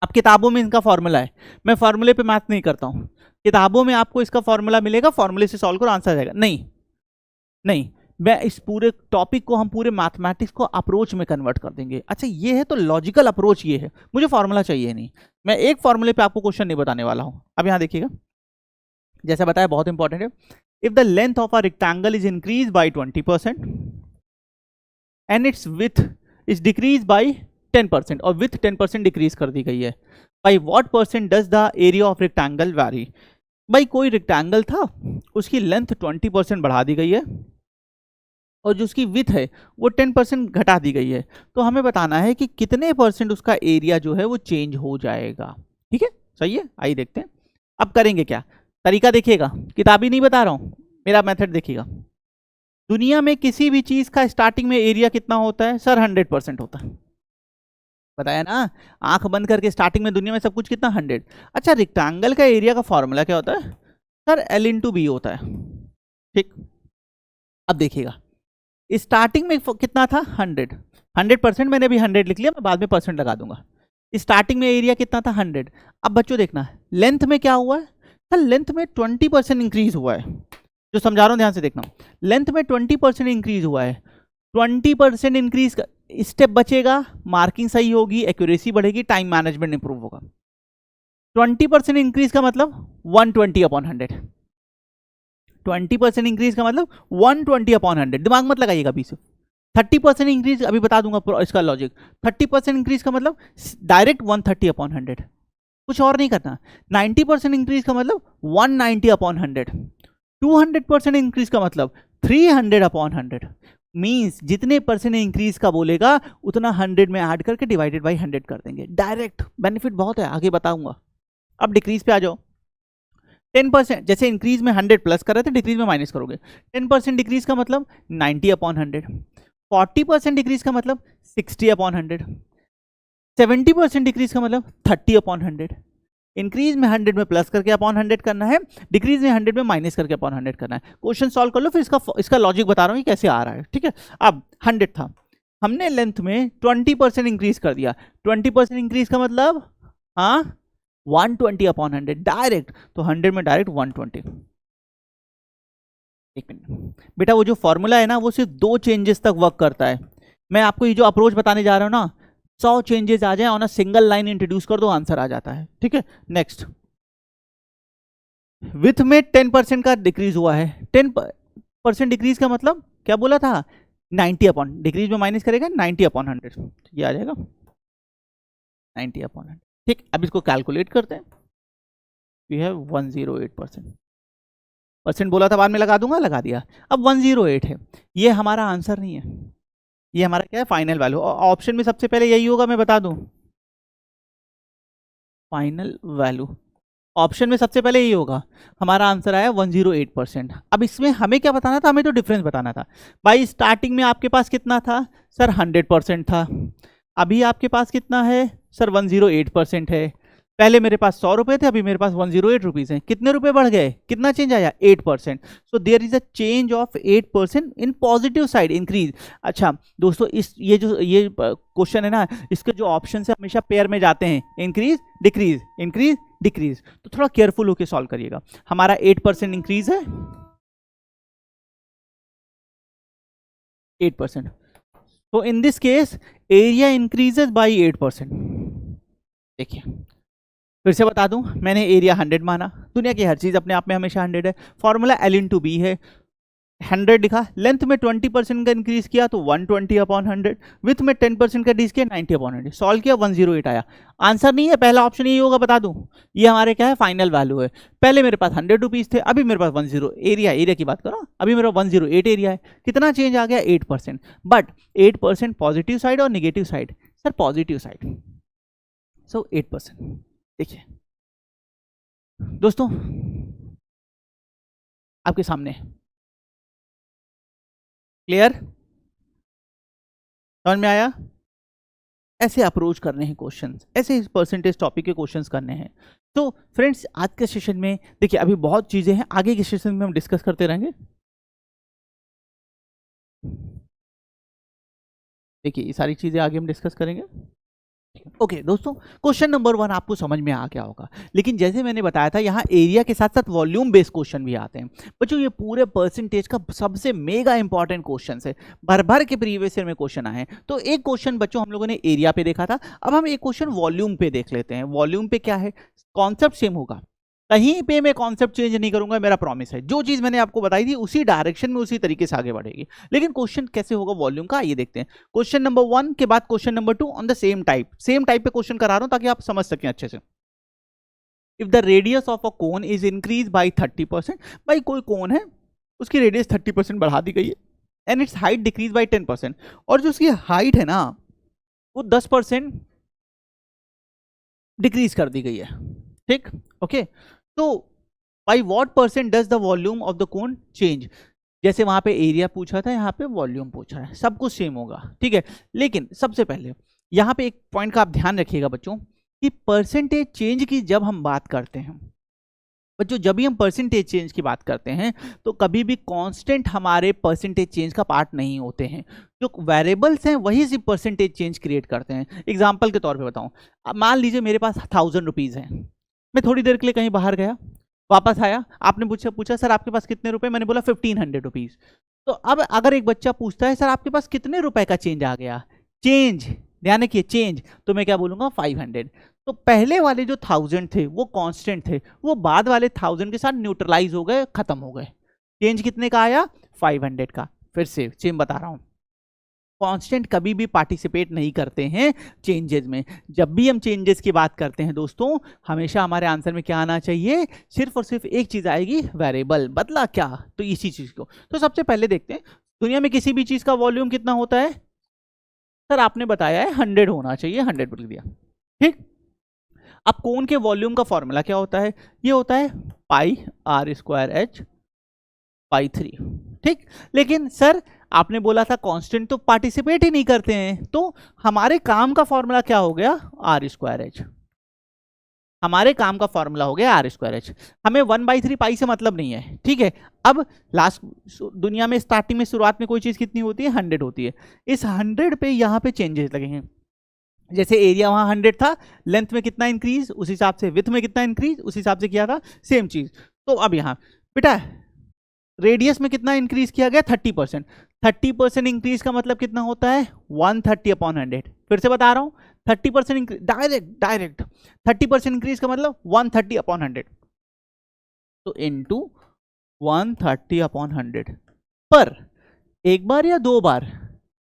Speaker 1: अब किताबों में इनका फॉर्मूला है, मैं फॉर्मूले पे मैथ नहीं करता हूं, किताबों में आपको इसका फॉर्मूला मिलेगा, फॉर्मूले से सॉल्व करो आंसर आ जाएगा। नहीं नहीं, मैं इस पूरे टॉपिक को हम पूरे मैथमेटिक्स को अप्रोच में कन्वर्ट कर देंगे। अच्छा ये है तो लॉजिकल अप्रोच ये है, मुझे फॉर्मूला चाहिए नहीं, मैं एक फॉर्मूले पे आपको क्वेश्चन नहीं बताने वाला हूं। अब यहां देखिएगा, जैसा बताया बहुत इंपॉर्टेंट है, if the length of a rectangle is increase by 20% and its width is decrease by 10%, और विथ 10% डिक्रीज कर दी गई है, by what percent does the area of rectangle vary. भाई कोई रेक्टेंगल था, उसकी लेंथ 20% बढ़ा दी गई है और जो उसकी विथ है वो 10% घटा दी गई है, तो हमें बताना है कि कितने परसेंट उसका एरिया जो है वो चेंज हो जाएगा। ठीक है, सही है, आइए देखते हैं। अब करेंगे क्या, तरीका देखिएगा, किताबी नहीं बता रहा हूं, मेरा मेथड देखिएगा। दुनिया में किसी भी चीज का स्टार्टिंग में एरिया कितना होता है सर, 100% होता है, बताया ना, आंख बंद करके स्टार्टिंग में दुनिया में सब कुछ कितना 100। अच्छा रेक्टेंगल का एरिया का फॉर्मूला क्या होता है सर, L/B होता है। ठीक, अब देखिएगा स्टार्टिंग में कितना था 100%, मैंने अभी 100 लिख लिया, मैं बाद में परसेंट लगा दूंगा। स्टार्टिंग में एरिया कितना था 100। अब बच्चों देखना है लेंथ में क्या हुआ है सर, लेंथ में 20% इंक्रीज हुआ है, जो समझा रहा हूं ध्यान से देखना, लेंथ में 20% इंक्रीज हुआ है। 20% इंक्रीज का स्टेप बचेगा, मार्किंग सही होगी, एक्यूरेसी बढ़ेगी, टाइम मैनेजमेंट इंप्रूव होगा। 20% इंक्रीज का मतलब 120/100, 20% इंक्रीज का मतलब 120/100, दिमाग मत लगाइएगा अभी से। 30% इंक्रीज अभी बता दूंगा इसका लॉजिक, 30% इंक्रीज का मतलब डायरेक्ट 130/100, कुछ और नहीं करना। 90% इंक्रीज का मतलब 190/100, 200% इंक्रीज का मतलब 300/100। मीन्स जितने परसेंट इंक्रीज का बोलेगा उतना 100 में ऐड करके डिवाइडेड बाई 100 कर देंगे, डायरेक्ट बेनिफिट बहुत है, आगे बताऊंगा। अब डिक्रीज पे आ जाओ, 10%, जैसे इंक्रीज में 100 प्लस कर रहे थे, डिक्रीज में माइनस करोगे, 10% डिक्रीज का मतलब 90/100, 40% डिक्रीज का मतलब 60/100, 70% डिक्रीज का मतलब 30/100। इंक्रीज में 100 में प्लस करके अपॉन 100 करना है, डिक्रीज में 100 में माइनस करके अपॉन 100 करना है। क्वेश्चन सॉल्व कर लो, फिर इसका लॉजिक बता रहा हूँ कि कैसे आ रहा है। ठीक है, अब 100 था, हमने लेंथ में 20% इंक्रीज कर दिया, 20% इंक्रीज का मतलब हाँ 120/100 डायरेक्ट, तो 100 में डायरेक्ट 120। एक मिनट बेटा, वो जो फॉर्मूला है ना वो सिर्फ 2 चेंजेस तक वर्क करता है। मैं आपको ये जो अप्रोच बताने जा रहा हूँ ना, 100 चेंजेस आ जाए on a single line introduce कर दो, आंसर आ जाता है। ठीक है, नेक्स्ट। विथ में 10% का डिक्रीज हुआ है। 10% डिक्रीज का मतलब क्या बोला था? 90 अपॉन, डिक्रीज में माइनस करेगा 90 अपॉन 100, ये आ जाएगा 90 अपॉन 100। ठीक, अब इसको कैलकुलेट करते हैं। We have 108%। परसेंट बोला था बाद में लगा दूंगा, लगा दिया। अब 108 है, ये हमारा आंसर नहीं है, ये हमारा क्या है? Final value. ऑप्शन में सबसे पहले यही होगा, मैं बता दूं, फाइनल वैल्यू। ऑप्शन में सबसे पहले यही होगा। हमारा आंसर आया 108%। अब इसमें हमें क्या बताना था? हमें तो डिफरेंस बताना था। भाई स्टार्टिंग में आपके पास कितना था सर? 100% था। अभी आपके पास कितना है सर? 108% है। पहले मेरे पास 100 रुपए थे, अभी मेरे पास 108 रुपीज हैं। कितने रुपए बढ़ गए? कितना चेंज आया? 8%। So there is a change of 8% in positive side, increase. अच्छा दोस्तों, इस ये क्वेश्चन है ना, इसके जो ऑप्शन है हमेशा पेयर में जाते हैं, इंक्रीज डिक्रीज, इंक्रीज डिक्रीज। तो थोड़ा केयरफुल होकर सॉल्व करिएगा। हमारा 8% इंक्रीज है, 8%। तो in this case area increases by 8%। देखिए फिर से बता दूं, मैंने एरिया 100 माना, दुनिया की हर चीज अपने आप में हमेशा 100 है। फॉर्मूला L इंटू बी है, 100 लिखा। लेंथ में 20% का इंक्रीज किया तो 120 अपॉन 100। विथ में 10% का डिक्रीज किया 90 अपॉन 100। सॉल्व किया 108 आया। आंसर नहीं है, पहला ऑप्शन यही होगा, बता दूं। ये हमारे क्या है? फाइनल वैल्यू है। पहले मेरे पास 100 रुपीज थे, अभी मेरे पास 10। एरिया की बात करो, अभी मेरा 108 एरिया है। कितना चेंज आ गया? 8%। बट 8% पॉजिटिव साइड और negative side? Sir positive side. So 8%। देखिए दोस्तों आपके सामने, क्लियर? समझ में आया? ऐसे अप्रोच करने हैं क्वेश्चंस, ऐसे परसेंटेज टॉपिक के क्वेश्चंस करने हैं। तो फ्रेंड्स आज के सेशन में देखिए, अभी बहुत चीजें हैं, आगे के सेशन में हम डिस्कस करते रहेंगे। देखिए ये सारी चीजें आगे हम डिस्कस करेंगे। ओके दोस्तों, क्वेश्चन नंबर 1 आपको समझ में आ गया होगा। लेकिन जैसे मैंने बताया था, यहाँ एरिया के साथ साथ वॉल्यूम बेस्ड क्वेश्चन भी आते हैं। बच्चों ये पूरे परसेंटेज का सबसे मेगा इंपॉर्टेंट क्वेश्चन है, भर भर के प्रीवियस ईयर में क्वेश्चन आए हैं। तो एक क्वेश्चन बच्चों हम लोगों ने एरिया पे देखा था, अब हम एक क्वेश्चन वॉल्यूम पे देख लेते हैं। वॉल्यूम पे क्या है? कॉन्सेप्ट सेम होगा, कहीं पे मैं कॉन्सेप्ट चेंज नहीं करूंगा, मेरा प्रॉमिस है। जो चीज मैंने आपको बताई थी उसी डायरेक्शन में उसी तरीके से आगे बढ़ेगी। लेकिन क्वेश्चन कैसे होगा वॉल्यूम का, ये देखते हैं। क्वेश्चन नंबर 1 के बाद question number 2 on the same type पे क्वेश्चन करा रहा हूं ताकि आप समझ सकें अच्छे से। If the radius of a cone is increase by 30%, भाई कोई कोन है उसकी रेडियस 30% बढ़ा दी गई है, and it's height decrease by 10%, और जो उसकी हाइट है ना वो 10% डिक्रीज कर दी गई है। ठीक, ओके। तो by what percent does the volume of the cone change? जैसे वहां पे एरिया पूछा था, यहाँ पे वॉल्यूम पूछा है, सब कुछ सेम होगा। ठीक है, लेकिन सबसे पहले यहाँ पे एक पॉइंट का आप ध्यान रखिएगा बच्चों, कि परसेंटेज चेंज की जब हम बात करते हैं बच्चों, जब भी हम परसेंटेज चेंज की बात करते हैं तो कभी भी कांस्टेंट हमारे परसेंटेज चेंज का पार्ट नहीं होते हैं। जो वेरिएबल्स हैं वही सिर्फ परसेंटेज चेंज क्रिएट करते हैं। एग्जांपल के तौर पे बताऊं, मान लीजिए मेरे पास 1000 रुपीज़ हैं, मैं थोड़ी देर के लिए कहीं बाहर गया, वापस आया, आपने पूछा सर आपके पास कितने रुपए? मैंने बोला 1500 रुपीज़। तो अब अगर एक बच्चा पूछता है सर आपके पास कितने रुपए का चेंज आ गया, चेंज, ध्यान रखिए चेंज, तो मैं क्या बोलूंगा? 500। तो पहले वाले जो 1000 थे वो कांस्टेंट थे, वो बाद वाले 1000 के साथ न्यूट्रलाइज हो गए, खत्म हो गए। चेंज कितने का आया? 500 का। फिर से सेम बता रहा हूं, कांस्टेंट कभी भी पार्टिसिपेट नहीं करते हैं चेंजेस में। जब भी हम चेंजेस की बात करते हैं दोस्तों, हमेशा हमारे आंसर में क्या आना चाहिए? सिर्फ और सिर्फ एक चीज आएगी, वेरिएबल। बदला क्या? तो इसी चीज को। तो सबसे पहले देखते हैं, दुनिया में किसी भी चीज का वॉल्यूम कितना होता है? सर आपने बताया है 100 होना चाहिए, 100 बोल दिया। ठीक, अब कोन के वॉल्यूम का फॉर्मूला क्या होता है? ये होता है पाई आर स्क्वायर एच पाई 3। ठीक, लेकिन सर आपने बोला था कांस्टेंट तो पार्टिसिपेट ही नहीं करते हैं, तो हमारे काम का फॉर्मूला क्या हो गया? R square h. हमारे काम का फॉर्मूला हो गया आर स्क्वायर एच। हमें 1/3 पाई से मतलब नहीं है। ठीक है, अब लास्ट दुनिया में स्टार्टिंग में शुरुआत में कोई चीज कितनी होती है? 100 होती है। इस 100 पे यहाँ पे चेंजेस लगे हैं। जैसे एरिया वहां 100 था, लेंथ में कितना इंक्रीज, उस हिसाब से विड्थ में कितना इंक्रीज, उस हिसाब से किया था, सेम चीज। तो अब यहाँ बेटा रेडियस में कितना इंक्रीज किया गया 30%। 30% इंक्रीज का मतलब कितना होता है 130/100। फिर से बता रहा हूं 30% इंक्रीज, डायरेक्ट 30% इंक्रीज का मतलब 130/100, तो इंटू 130/100 पर एक बार या दो बार?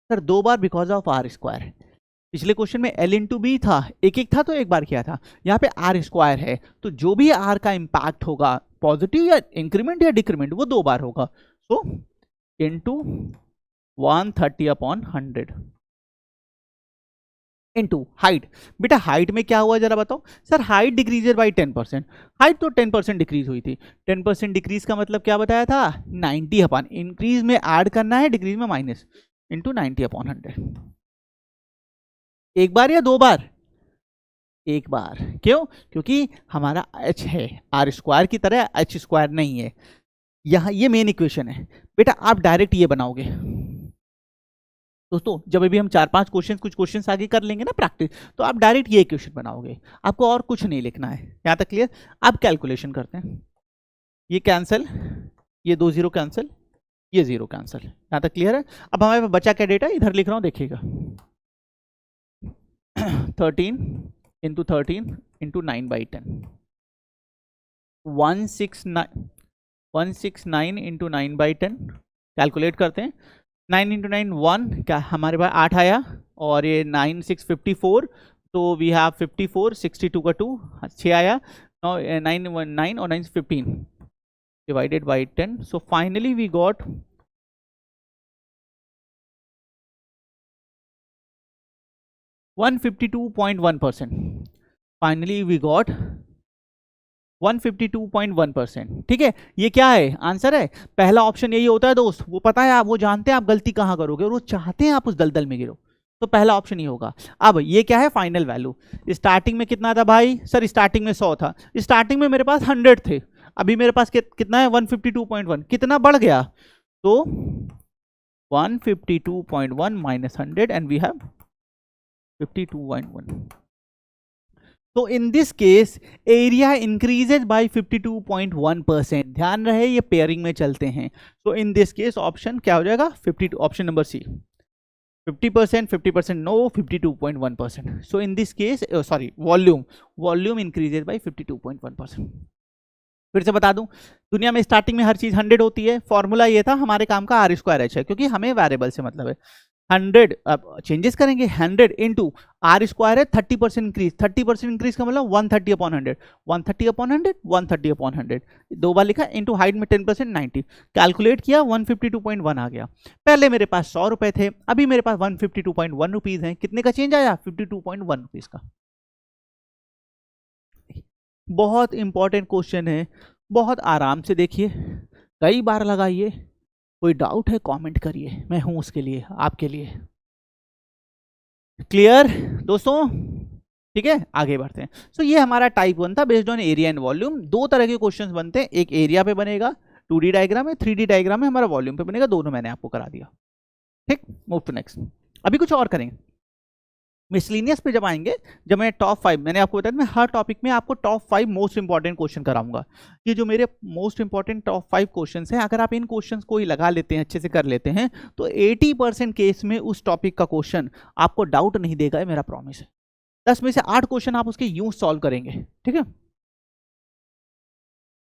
Speaker 1: सर दो बार बिकॉज ऑफ आर स्क्वायर। पिछले क्वेश्चन में एल इंटू बी था, एक एक था तो एक बार किया था, यहाँ पे आर स्क्वायर है तो जो भी आर का इंपैक्ट होगा पॉजिटिव या इंक्रीमेंट या डिक्रीमेंट वो दो बार होगा। So into 130/100 into height. बेटा हाइट में क्या हुआ जरा बताओ? Sir height decreased by 10%। Height तो 10% डिक्रीज हुई थी। 10% डिक्रीज का मतलब क्या बताया था 90/, इंक्रीज में ऐड करना है डिक्रीज में माइनस, इंटू 90/100। एक बार या दो बार? एक बार। क्यों? क्योंकि हमारा h है आर स्क्वायर की तरह, h स्क्वायर नहीं है। यहाँ ये मेन इक्वेशन है बेटा, आप डायरेक्ट ये बनाओगे दोस्तों। जब भी हम 4-5 क्वेश्चन कुछ क्वेश्चन आगे कर लेंगे ना प्रैक्टिस, तो आप डायरेक्ट ये इक्वेशन बनाओगे, आपको और कुछ नहीं लिखना है। यहाँ तक क्लियर? आप कैलकुलेशन करते हैं, ये कैंसिल, ये 2 0 कैंसिल, ये 0 कैंसिल। यहाँ तक क्लियर है? अब हमारे पास बचा क्या डेटा, इधर लिख रहा हूँ देखिएगा 13 इंटू 13 इंटू 9/10, 169 इंटू 9/10 कैलकुलेट करते हैं। 9 इंटू 9 1, क्या हमारे पास 8 आया, और ये 9 6 54, तो वी हैव 54, 62 का 2 6 आया, 9 9 और 9 15 divided by 10। So finally we got 152.1%। Finally we got 152.1%। ठीक है, ये क्या है आंसर है? पहला ऑप्शन यही होता है दोस्त, वो पता है, आप वो जानते हैं आप गलती कहां करोगे और वो चाहते हैं आप उस दलदल में गिरो, तो पहला ऑप्शन ही होगा। अब ये क्या है फाइनल वैल्यू। स्टार्टिंग में कितना था भाई? सर स्टार्टिंग में 100 था, स्टार्टिंग में मेरे पास 100 थे, अभी मेरे पास कितना है 152.1, कितना बढ़ गया? तो 152.1 माइनस 100 एंड वी हैव 52.1। तो in this case area increases by 52.1%। ध्यान रहे ये पेयरिंग में चलते हैं। तो इन दिस केस ऑप्शन क्या हो जाएगा 52, option number C 50%, 50% no, 52.1%। So in this case sorry volume increases by 52.1%। फिर से बता दूं, दुनिया में स्टार्टिंग में हर चीज 100 होती है। फॉर्मूला ये था हमारे काम का आर स्क्वायर एच है, क्योंकि हमें वेरिएबल से मतलब है। 100 अब चेंजेस करेंगे, 100 इंटू आर स्क्वायर है 30% इंक्रीज, 30% इंक्रीज का मतलब 130/100, 130/100, 130/100 दो बार लिखा, इंटू हाइट में 10% 90, कैलकुलेट किया 152.1 आ गया। पहले मेरे पास 100 रुपए थे, अभी मेरे पास 152.1 रुपीज है। कितने का चेंज आया? 52.1 रुपीज का। बहुत इंपॉर्टेंट क्वेश्चन है, बहुत आराम से देखिए, कई बार लगाइए। कोई डाउट है कमेंट करिए, मैं हूं उसके लिए, आपके लिए। क्लियर दोस्तों? ठीक है, आगे बढ़ते हैं। सो ये हमारा टाइप 1 था based on area and volume. दो तरह के क्वेश्चंस बनते हैं, एक एरिया पे बनेगा 2D डायग्राम है, 3D डायग्राम में हमारा वॉल्यूम पे बनेगा, दोनों मैंने आपको करा दिया। ठीक, मूव टू नेक्स्ट। अभी कुछ और करेंगे मिसलिनियस पे जब आएंगे, जब मैं टॉप 5, मैंने आपको बताया मैं हर टॉपिक में आपको टॉप 5 मोस्ट इंपॉर्टेंट क्वेश्चन कराऊंगा। ये जो मेरे मोस्ट इंपॉर्टेंट टॉप 5 क्वेश्चंस हैं, अगर आप इन क्वेश्चंस को ही लगा लेते हैं, अच्छे से कर लेते हैं, तो 80% केस में उस टॉपिक का क्वेश्चन आपको डाउट नहीं देगा, ये मेरा प्रॉमिस है। 10 में से 8 क्वेश्चन आप उसके यूं सॉल्व करेंगे। ठीक है,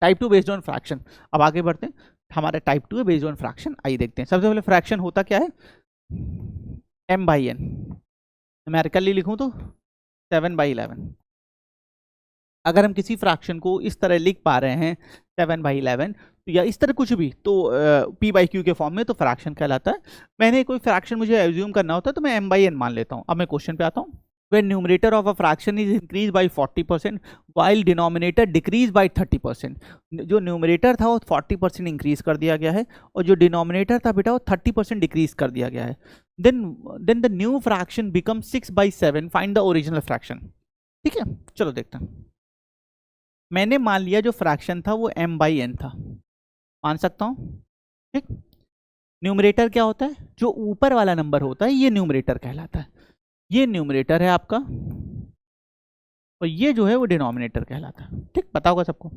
Speaker 1: टाइप 2 बेस्ड ऑन फ्रैक्शन। अब आगे बढ़ते हैं, हमारा टाइप 2 है बेस्ड ऑन फ्रैक्शन। आइए देखते हैं। सबसे पहले फ्रैक्शन होता क्या है, m/n, न्यूमेरिकली लिखूं तो 7/11। अगर हम किसी फ्रैक्शन को इस तरह लिख पा रहे हैं 7/11, तो या इस तरह कुछ भी, तो p/q के फॉर्म में, तो फ्रैक्शन कहलाता है। मैंने कोई फ्रैक्शन मुझे एज्यूम करना होता है तो मैं m/n मान लेता हूं। अब मैं क्वेश्चन पे आता हूं। When numerator of a fraction is increased by 40% while denominator decreased by 30%, जो न्यूमरेटर था वो 40% इंक्रीज कर दिया गया है और जो डिनोमिनेटर था बेटा वो 30% डिक्रीज कर दिया गया है। then the new fraction becomes 6/7, find the original fraction। ठीक है, चलो देखते हैं। मैंने मान लिया जो फ्रैक्शन था वो m/n था, मान सकता हूं। ठीक, न्यूमरेटर क्या होता है? जो ऊपर वाला नंबर होता है ये न्यूमरेटर कहलाता है। ये न्यूमरेटर है आपका और ये जो है वो डिनोमिनेटर कहलाता है। ठीक, पता होगा सबको।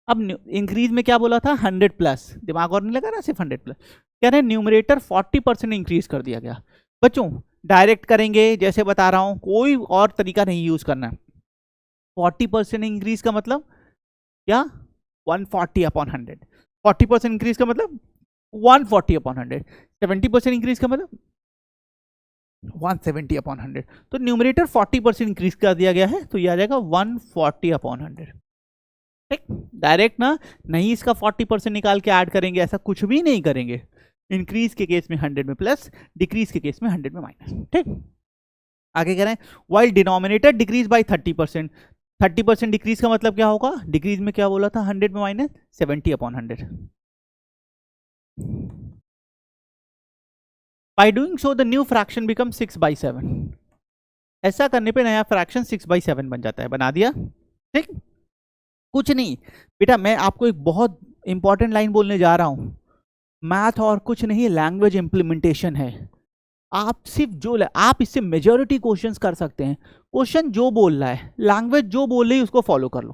Speaker 1: अब इंक्रीज में क्या बोला था 100 प्लस, दिमाग और नहीं लगा ना, सिर्फ 100 प्लस। कह रहे हैं न्यूमरेटर 40% इंक्रीज कर दिया गया। बच्चों डायरेक्ट करेंगे, जैसे बता रहा हूं, कोई और तरीका नहीं यूज करना है। 40% इंक्रीज का मतलब क्या, 140/100। 40% इंक्रीज का मतलब 140/100। 70% इंक्रीज का मतलब 170/100। तो न्यूमरेटर 40% इंक्रीज कर दिया गया है, तो ये आ जाएगा 140/100। ठीक, डायरेक्ट ना नहीं इसका 40% निकाल के ऐड करेंगे, ऐसा कुछ भी नहीं करेंगे। इंक्रीज के केस में 100 में प्लस, डिक्रीज के केस में 100 में माइनस। ठीक, आगे कह रहे हैं while denominator decrease by 30%। 30% decrease का मतलब क्या होगा, डिक्रीज में क्या बोला था 100 में minus 70/100। By doing so the new fraction become 6/7। ऐसा करने पे नया फ्रैक्शन 6/7 बन जाता है। बना दिया। ठीक, कुछ नहीं बेटा, मैं आपको एक बहुत इंपॉर्टेंट लाइन बोलने जा रहा हूं। मैथ और कुछ नहीं, लैंग्वेज इंप्लीमेंटेशन है। आप सिर्फ जो आप इससे मेजॉरिटी क्वेश्चंस कर सकते हैं। क्वेश्चन जो बोल रहा है, लैंग्वेज जो बोल रही है उसको फॉलो कर लो,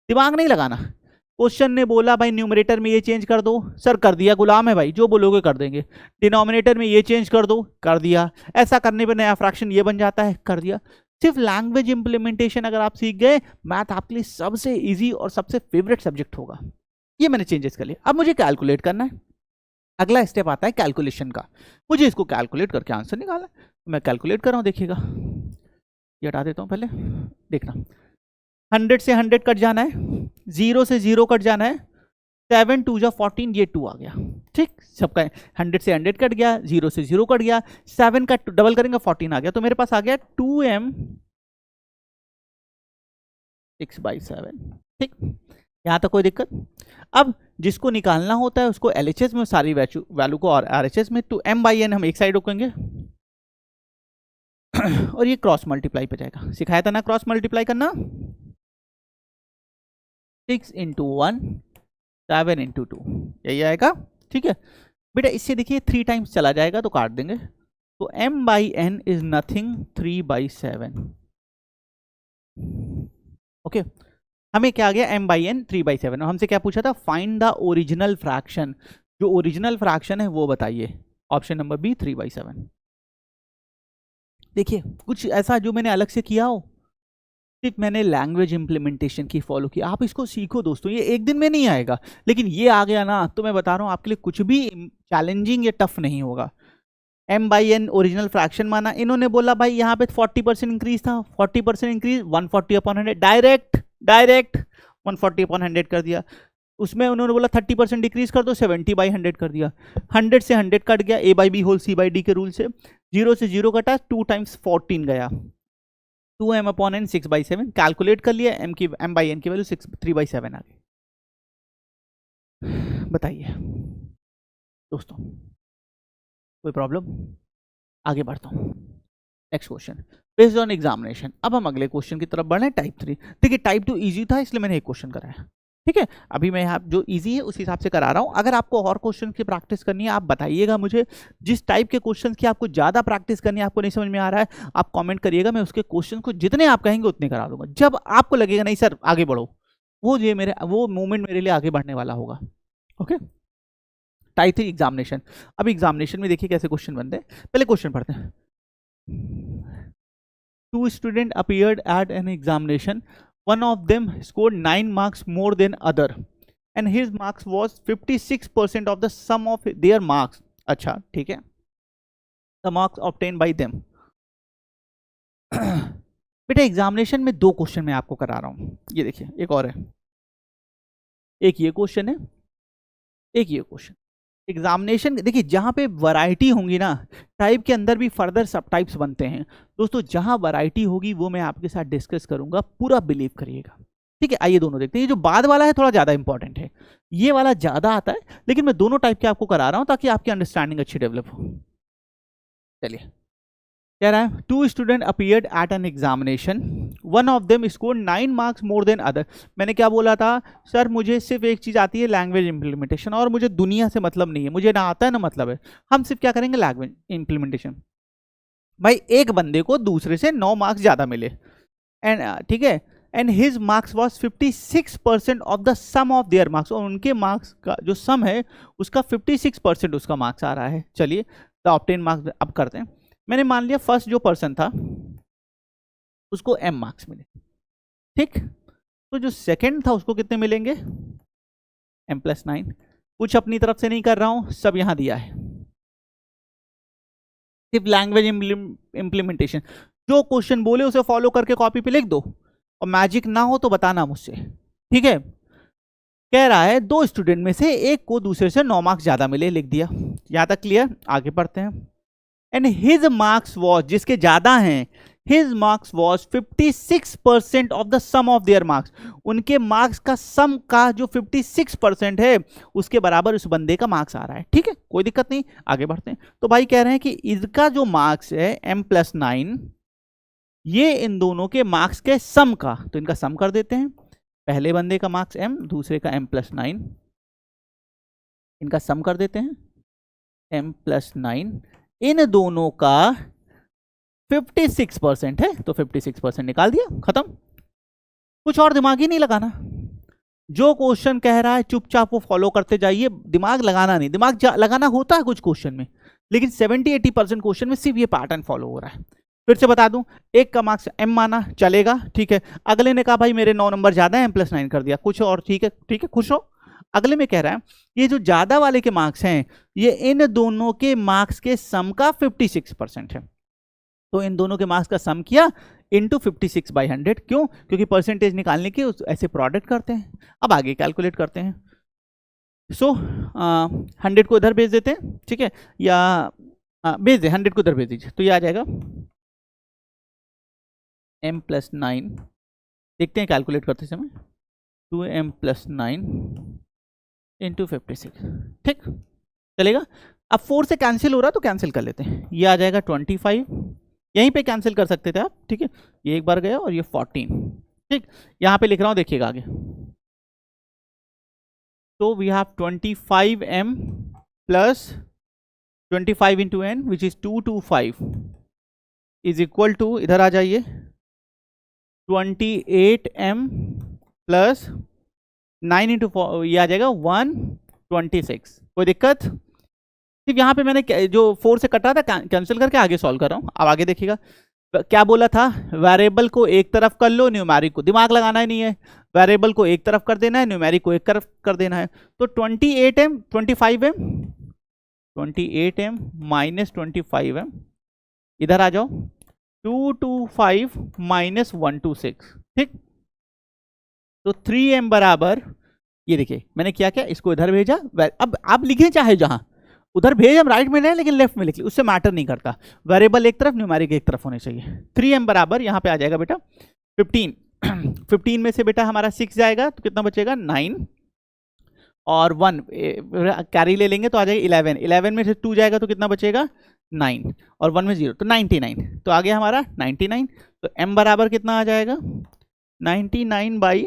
Speaker 1: दिमाग नहीं लगाना। क्वेश्चन ने बोला भाई न्यूमरेटर में ये चेंज कर दो, सर कर दिया, गुलाम है भाई, जो बोलोगे कर देंगे। डिनोमिनेटर में ये चेंज कर दो, कर दिया। ऐसा करने पे नया फ्रैक्शन ये बन जाता है, कर दिया। सिर्फ लैंग्वेज इंप्लीमेंटेशन अगर आप सीख गए, मैथ आपके लिए सबसे इजी और सबसे फेवरेट सब्जेक्ट होगा। ये मैंने चेंजेस कर लिया। अब मुझे कैलकुलेट करना है। अगला स्टेप आता है कैलकुलेशन का। मुझे इसको कैलकुलेट करके आंसर निकालना है। मैं कैलकुलेट कर रहा हूँ, देखिएगा, ये हटा देता हूँ पहले, देखना। 100 से 100 कट जाना है, 0 से 0 कट जाना है। 7 2 जा 14, ये 2 आ गया। ठीक, सबका 100 से 100 कट गया, 0 से 0 कट गया, 7 का डबल करेंगे 14 आ गया। तो मेरे पास आ गया 2m 6/7। ठीक, यहाँ तक कोई दिक्कत। अब जिसको निकालना होता है उसको LHS में सारी वैल्यू को, और RHS में, तो m/n हम एक साइड रखेंगे और ये क्रॉस मल्टीप्लाई पे जाएगा। सिखाया था ना क्रॉस मल्टीप्लाई करना। 6 × 1 7 × 2 यही आएगा। ठीक है बेटा, इससे देखिए 3 टाइम्स चला जाएगा तो काट देंगे। तो m/n इज नथिंग 3/7। ओके, हमें क्या आ गया, m/n 3/7। हमसे क्या पूछा था, फाइंड द ओरिजिनल फ्रैक्शन। जो ओरिजिनल फ्रैक्शन है वो बताइए। Option number B 3/7। देखिए कुछ ऐसा जो मैंने अलग से किया हो, सिर्फ मैंने लैंग्वेज इंप्लीमेंटेशन की फॉलो की। आप इसको सीखो दोस्तों, ये एक दिन में नहीं आएगा, लेकिन ये आ गया ना तो मैं बता रहा हूँ आपके लिए कुछ भी चैलेंजिंग या टफ नहीं होगा। m/n ओरिजिनल फ्रैक्शन माना, इन्होंने बोला भाई यहाँ पे 40% इंक्रीज था, 40% इंक्रीज 140/100, डायरेक्ट 140/100 कर दिया। उसमें उन्होंने बोला 30% डिक्रीज कर दो, 70/100 कर दिया। 100 से 100 कट गया, a/b होल c/d के रूल से। 0 से 0 कटा, 2 टाइम्स 14 गया, 2m/n 6/7। कैलकुलेट कर लिया, m/n की वैल्यू 3/7 आ गई। बताइए दोस्तों, कोई प्रॉब्लम? आगे बढ़ता हूँ, next question based on examination. अब हम अगले क्वेश्चन की तरफ बढ़ रहे हैं, टाइप 3। देखिए टाइप 2 इजी था इसलिए मैंने एक क्वेश्चन कराया। ठीक है, अभी मैं यहाँ जो इजी है उस हिसाब से करा रहा हूँ। अगर आपको और क्वेश्चन की प्रैक्टिस करनी है आप बताइएगा मुझे। जिस टाइप के क्वेश्चन की आपको ज़्यादा प्रैक्टिस करनी है, आपको नहीं समझ में आ रहा है, आप कमेंट करिएगा। मैं उसके क्वेश्चन को जितने आप कहेंगे उतने करा दूंगा। जब आपको लगेगा नहीं सर आगे बढ़ो, वो मोमेंट मेरे लिए आगे बढ़ने वाला होगा। Okay, type 3 examination. अब एग्जामिनेशन में देखिए कैसे क्वेश्चन बनते हैं। पहले क्वेश्चन पढ़ते हैं। 2 students appeared at an examination. One of them scored 9 marks more than other, and his marks was 56% of the sum of their marks. अच्छा ठीक है, the marks obtained by them. बेटा एग्जामिनेशन में 2 क्वेश्चन मैं आपको करा रहा हूँ। ये देखिए एक और है, एक ये क्वेश्चन है, एक ये क्वेश्चन। एग्जामिनेशन देखिए जहाँ पे वैरायटी होंगी ना, टाइप के अंदर भी फर्दर सब टाइप्स बनते हैं दोस्तों। जहाँ वैरायटी होगी वो मैं आपके साथ डिस्कस करूंगा, पूरा बिलीव करिएगा। ठीक है, आइए दोनों देखते हैं। ये जो बाद वाला है थोड़ा ज़्यादा इंपॉर्टेंट है, ये वाला ज़्यादा आता है, लेकिन मैं दोनों टाइप के आपको करा रहा हूँ ताकि आपकी अंडरस्टैंडिंग अच्छी डेवलप हो। चलिए, कह रहा है 2 students appeared at an examination. One of them scored 9 marks more than other. मैंने क्या बोला था सर, मुझे सिर्फ एक चीज़ आती है लैंग्वेज इंप्लीमेंटेशन, और मुझे दुनिया से मतलब नहीं है, मुझे ना आता है ना मतलब है। हम सिर्फ क्या करेंगे, लैंग्वेज इंप्लीमेंटेशन। भाई एक बंदे को दूसरे से 9 मार्क्स ज़्यादा मिले, एंड ठीक है, and his marks was 56% of the sum of their marks, और उनके मार्क्स का जो सम है उसका 56% उसका मार्क्स आ रहा है। चलिए द ऑब्टेन मार्क्स अब करते हैं। मैंने मान लिया फर्स्ट जो पर्सन था उसको m मार्क्स मिले, ठीक। तो जो सेकंड था उसको कितने मिलेंगे, m+9। कुछ अपनी तरफ से नहीं कर रहा हूं, सब यहां दिया है, सिर्फ लैंग्वेज इंप्लीमेंटेशन। जो क्वेश्चन बोले उसे फॉलो करके कॉपी पे लिख दो, और मैजिक ना हो तो बताना मुझसे, ठीक है। कह रहा है दो स्टूडेंट में से एक को दूसरे से 9 मार्क्स ज्यादा मिले, लिख दिया। यहां तक क्लियर, आगे पढ़ते हैं। एंड हिज मार्क्स वॉज, जिसके ज्यादा हैं, his marks was 56% of the sum of their marks, उनके मार्क्स का सम का जो 56% है उसके बराबर उस बंदे का मार्क्स आ रहा है, ठीक है, कोई दिक्कत नहीं, आगे बढ़ते हैं। तो भाई कह रहे हैं कि इसका जो मार्क्स है m+9, ये इन दोनों के मार्क्स के सम का, तो इनका सम कर देते हैं। पहले बंदे का मार्क्स m, दूसरे का m+9, इनका सम कर देते हैं m+9, इन दोनों का 56% है, तो 56% निकाल दिया, खत्म। कुछ और दिमाग ही नहीं लगाना, जो क्वेश्चन कह रहा है चुपचाप वो फॉलो करते जाइए, दिमाग लगाना नहीं। दिमाग लगाना होता है कुछ क्वेश्चन में, लेकिन 70-80% क्वेश्चन में सिर्फ ये पैटर्न फॉलो हो रहा है। फिर से बता दूं, एक का मार्क्स m माना चलेगा, ठीक है। अगले ने कहा भाई मेरे 9 नंबर ज्यादा है, m+9 कर दिया, कुछ और, ठीक है, ठीक है, खुश हो। अगले में कह रहा है ये जो ज्यादा वाले के मार्क्स हैं ये इन दोनों के मार्क्स के सम का 56% है, तो इन दोनों के मार्क्स का सम किया इंटू 56/100। क्यों? क्योंकि परसेंटेज निकालने के ऐसे प्रोडक्ट करते हैं। अब आगे कैलकुलेट करते हैं। सो 100 को इधर भेज देते हैं, ठीक है, या भेज दे, 100 को इधर भेज दीजिए, तो ये आ जाएगा m+9, देखते हैं कैलकुलेट करते समय, 2m+9 इंटू 56, ठीक चलेगा। अब 4 से कैंसिल हो रहा तो कैंसिल कर लेते हैं, ये आ जाएगा 25, यहीं पे कैंसिल कर सकते थे आप, ठीक है, ये एक बार गया और ये 14, ठीक। यहां पे लिख रहा हूं, देखिएगा आगे। तो we have 25m plus 25 into n which is 225 is equal to, इधर आ जाइए, 28m प्लस 9 इंटू, ये आ जाएगा 126। कोई दिक्कत? सिर्फ यहाँ पे मैंने जो 4 से कट रहा था कैंसिल करके आगे सॉल्व कर रहा हूँ। अब आगे देखिएगा, क्या बोला था, वेरिएबल को एक तरफ कर लो, न्यूमेरिक को दिमाग लगाना ही नहीं है, वेरिएबल को एक तरफ कर देना है, न्यूमेरिक को एक तरफ कर देना है। तो 28m 25m माइनस 25m, इधर आ जाओ, 225 माइनस 126, ठीक। तो 3m बराबर, ये देखिए मैंने क्या क्या, इसको इधर भेजा। अब आप लिखें चाहे जहां, उधर भेज हम राइट में लें लेकिन लेफ्ट में लिख ली, उससे मैटर नहीं करता, वेरिएबल एक तरफ न्यूमेरिक एक तरफ होने चाहिए। 3m बराबर यहाँ पे आ जाएगा बेटा 15 15 में से बेटा हमारा 6 जाएगा तो कितना बचेगा 9, और 1 कैरी ले लेंगे तो आ जाएगा 11, 11 में से 2 जाएगा तो कितना बचेगा 9, और 1 में 0 तो 99, तो आ गया हमारा 99। तो m बराबर कितना आ जाएगा 99 by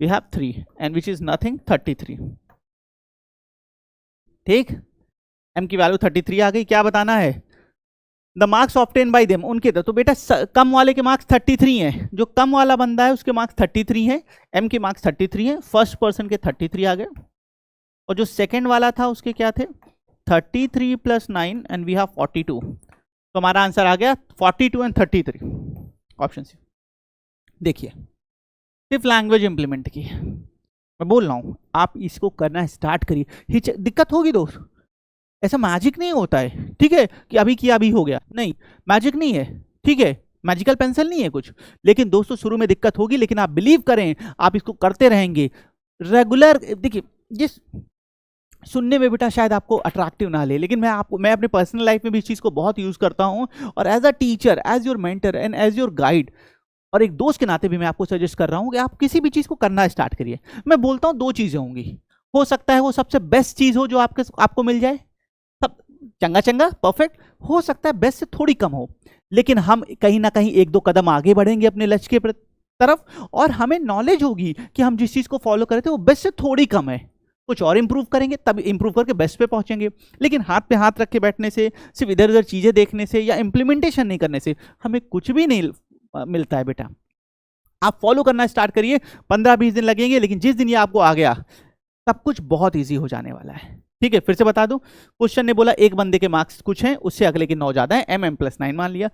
Speaker 1: we have 3 and which is nothing 33, ठीक। m की वैल्यू 33 आ गई। क्या बताना है, the marks obtain bye them, उनके तो बेटा कम वाले के मार्क्स 33 हैं, जो कम वाला बंदा है उसके मार्क्स 33 हैं, m के मार्क्स 33 हैं, फर्स्ट पर्सन के 33 आ गए, और जो सेकंड वाला था उसके क्या थे 33 प्लस 9 एंड वी हैव 42, तो हमारा आंसर आ गया 42 एंड 33, ऑप्शन सी। देखिए सिर्फ लैंग्वेज इंप्लीमेंट की है, मैं बोल रहा हूँ आप इसको करना स्टार्ट करिए। दिक्कत होगी दोस्त, ऐसा मैजिक नहीं होता है, ठीक है, कि अभी किया अभी हो गया, नहीं मैजिक नहीं है, ठीक है, मैजिकल पेंसिल नहीं है कुछ। लेकिन दोस्तों शुरू में दिक्कत होगी, लेकिन आप बिलीव करें, आप इसको करते रहेंगे रेगुलर। देखिए जिस सुनने में बेटा शायद आपको अट्रैक्टिव ना ले, लेकिन मैं अपने पर्सनल लाइफ में भी इस चीज़ को बहुत यूज़ करता हूँ, और as a teacher, as your mentor and as your guide और एक दोस्त के नाते भी मैं आपको सजेस्ट कर रहा हूँ कि आप किसी भी चीज़ को करना स्टार्ट करिए। मैं बोलता हूँ 2 चीज़ें होंगी, हो सकता है वो सबसे बेस्ट चीज़ हो जो आपको मिल जाए, सब चंगा चंगा परफेक्ट, हो सकता है बेस्ट से थोड़ी कम हो, लेकिन हम कहीं ना कहीं 1-2 कदम आगे बढ़ेंगे अपने लक्ष्य के तरफ, और हमें नॉलेज होगी कि हम जिस चीज़ को फॉलो कर रहे थे वो बेस्ट से थोड़ी कम है, कुछ और इंप्रूव करेंगे, तब इंप्रूव करके बेस्ट पे पहुंचेंगे। लेकिन हाथ पे हाथ रख के बैठने से, सिर्फ इधर उधर चीज़ें देखने से या इम्प्लीमेंटेशन नहीं करने से हमें कुछ भी नहीं मिलता है बेटा। आप फॉलो करना स्टार्ट करिए, 15-20 दिन लगेंगे, लेकिन जिस दिन ये आपको आ गया सब कुछ बहुत ईजी हो जाने वाला है। ठीक है, फिर से बता दूं, क्वेश्चन ने बोला एक बंदे के मार्क्स कुछ हैं, उससे अगले के 9 ज्यादा है, m+9 मान लिया।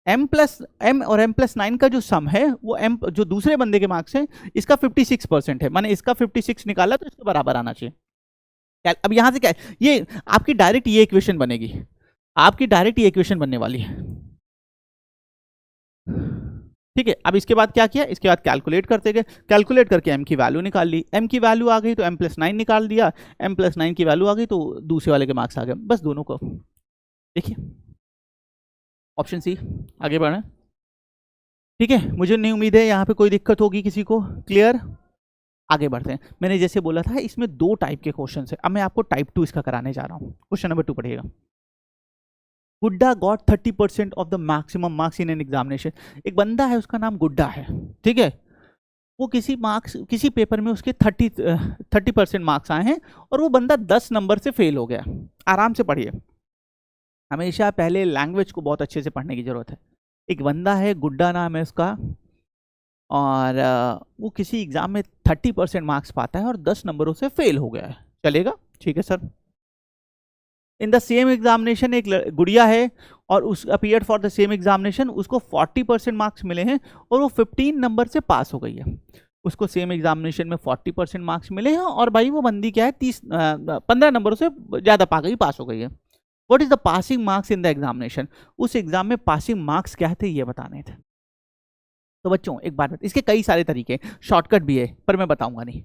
Speaker 1: m और m+9 का जो सम है वो m जो दूसरे बंदे के मार्क्स हैं इसका 56% है, माने इसका 56 निकाला तो इसके बराबर आना चाहिए। अब यहां से क्या है, ये आपकी डायरेक्ट ये इक्वेशन बनेगी, आपकी डायरेक्ट ये इक्वेशन बनने वाली है। ठीक है, अब इसके बाद क्या किया, इसके बाद कैलकुलेट करते गए, कैलकुलेट करके m की वैल्यू निकाल ली, m की वैल्यू आ गई तो m+9 निकाल दिया, m+9 की वैल्यू आ गई तो दूसरे वाले के मार्क्स आ गए, बस दोनों को। देखिए ऑप्शन सी, आगे बढ़े। ठीक है, मुझे नहीं उम्मीद है यहाँ पे कोई दिक्कत होगी किसी को, क्लियर। आगे बढ़ते हैं, मैंने जैसे बोला था इसमें 2 टाइप के क्वेश्चन है, अब मैं आपको टाइप 2 इसका कराने जा रहा हूँ। क्वेश्चन नंबर 2 पढ़िएगा। गुड्डा got 30% of the maximum marks in an examination. एक बंदा है उसका नाम गुड्डा है, ठीक है, वो किसी पेपर में उसके 30% मार्क्स आए हैं और वो बंदा 10 नंबर से फेल हो गया। आराम से पढ़िए, हमेशा पहले लैंग्वेज को बहुत अच्छे से पढ़ने की जरूरत है। एक बंदा है, गुड्डा नाम है उसका, और वो किसी एग्जाम में 30% मार्क्स पाता है और 10 नंबरों से फेल हो गया है, चलेगा? ठीक है sir. In the same examination एक गुड़िया है और उस appeared for the same examination, उसको 40% मार्क्स मिले हैं और वो 15 नंबर से पास हो गई है। उसको सेम एग्जामिनेशन में 40% मार्क्स मिले हैं और भाई वो बंदी क्या है 15 नंबरों से ज़्यादा पा गई, पास हो गई है। What is the passing marks in the examination? उस एग्जाम में पासिंग मार्क्स क्या थे ये बताने थे। तो बच्चों एक बात, इसके कई सारे तरीके, शॉर्टकट भी है पर मैं बताऊंगा नहीं।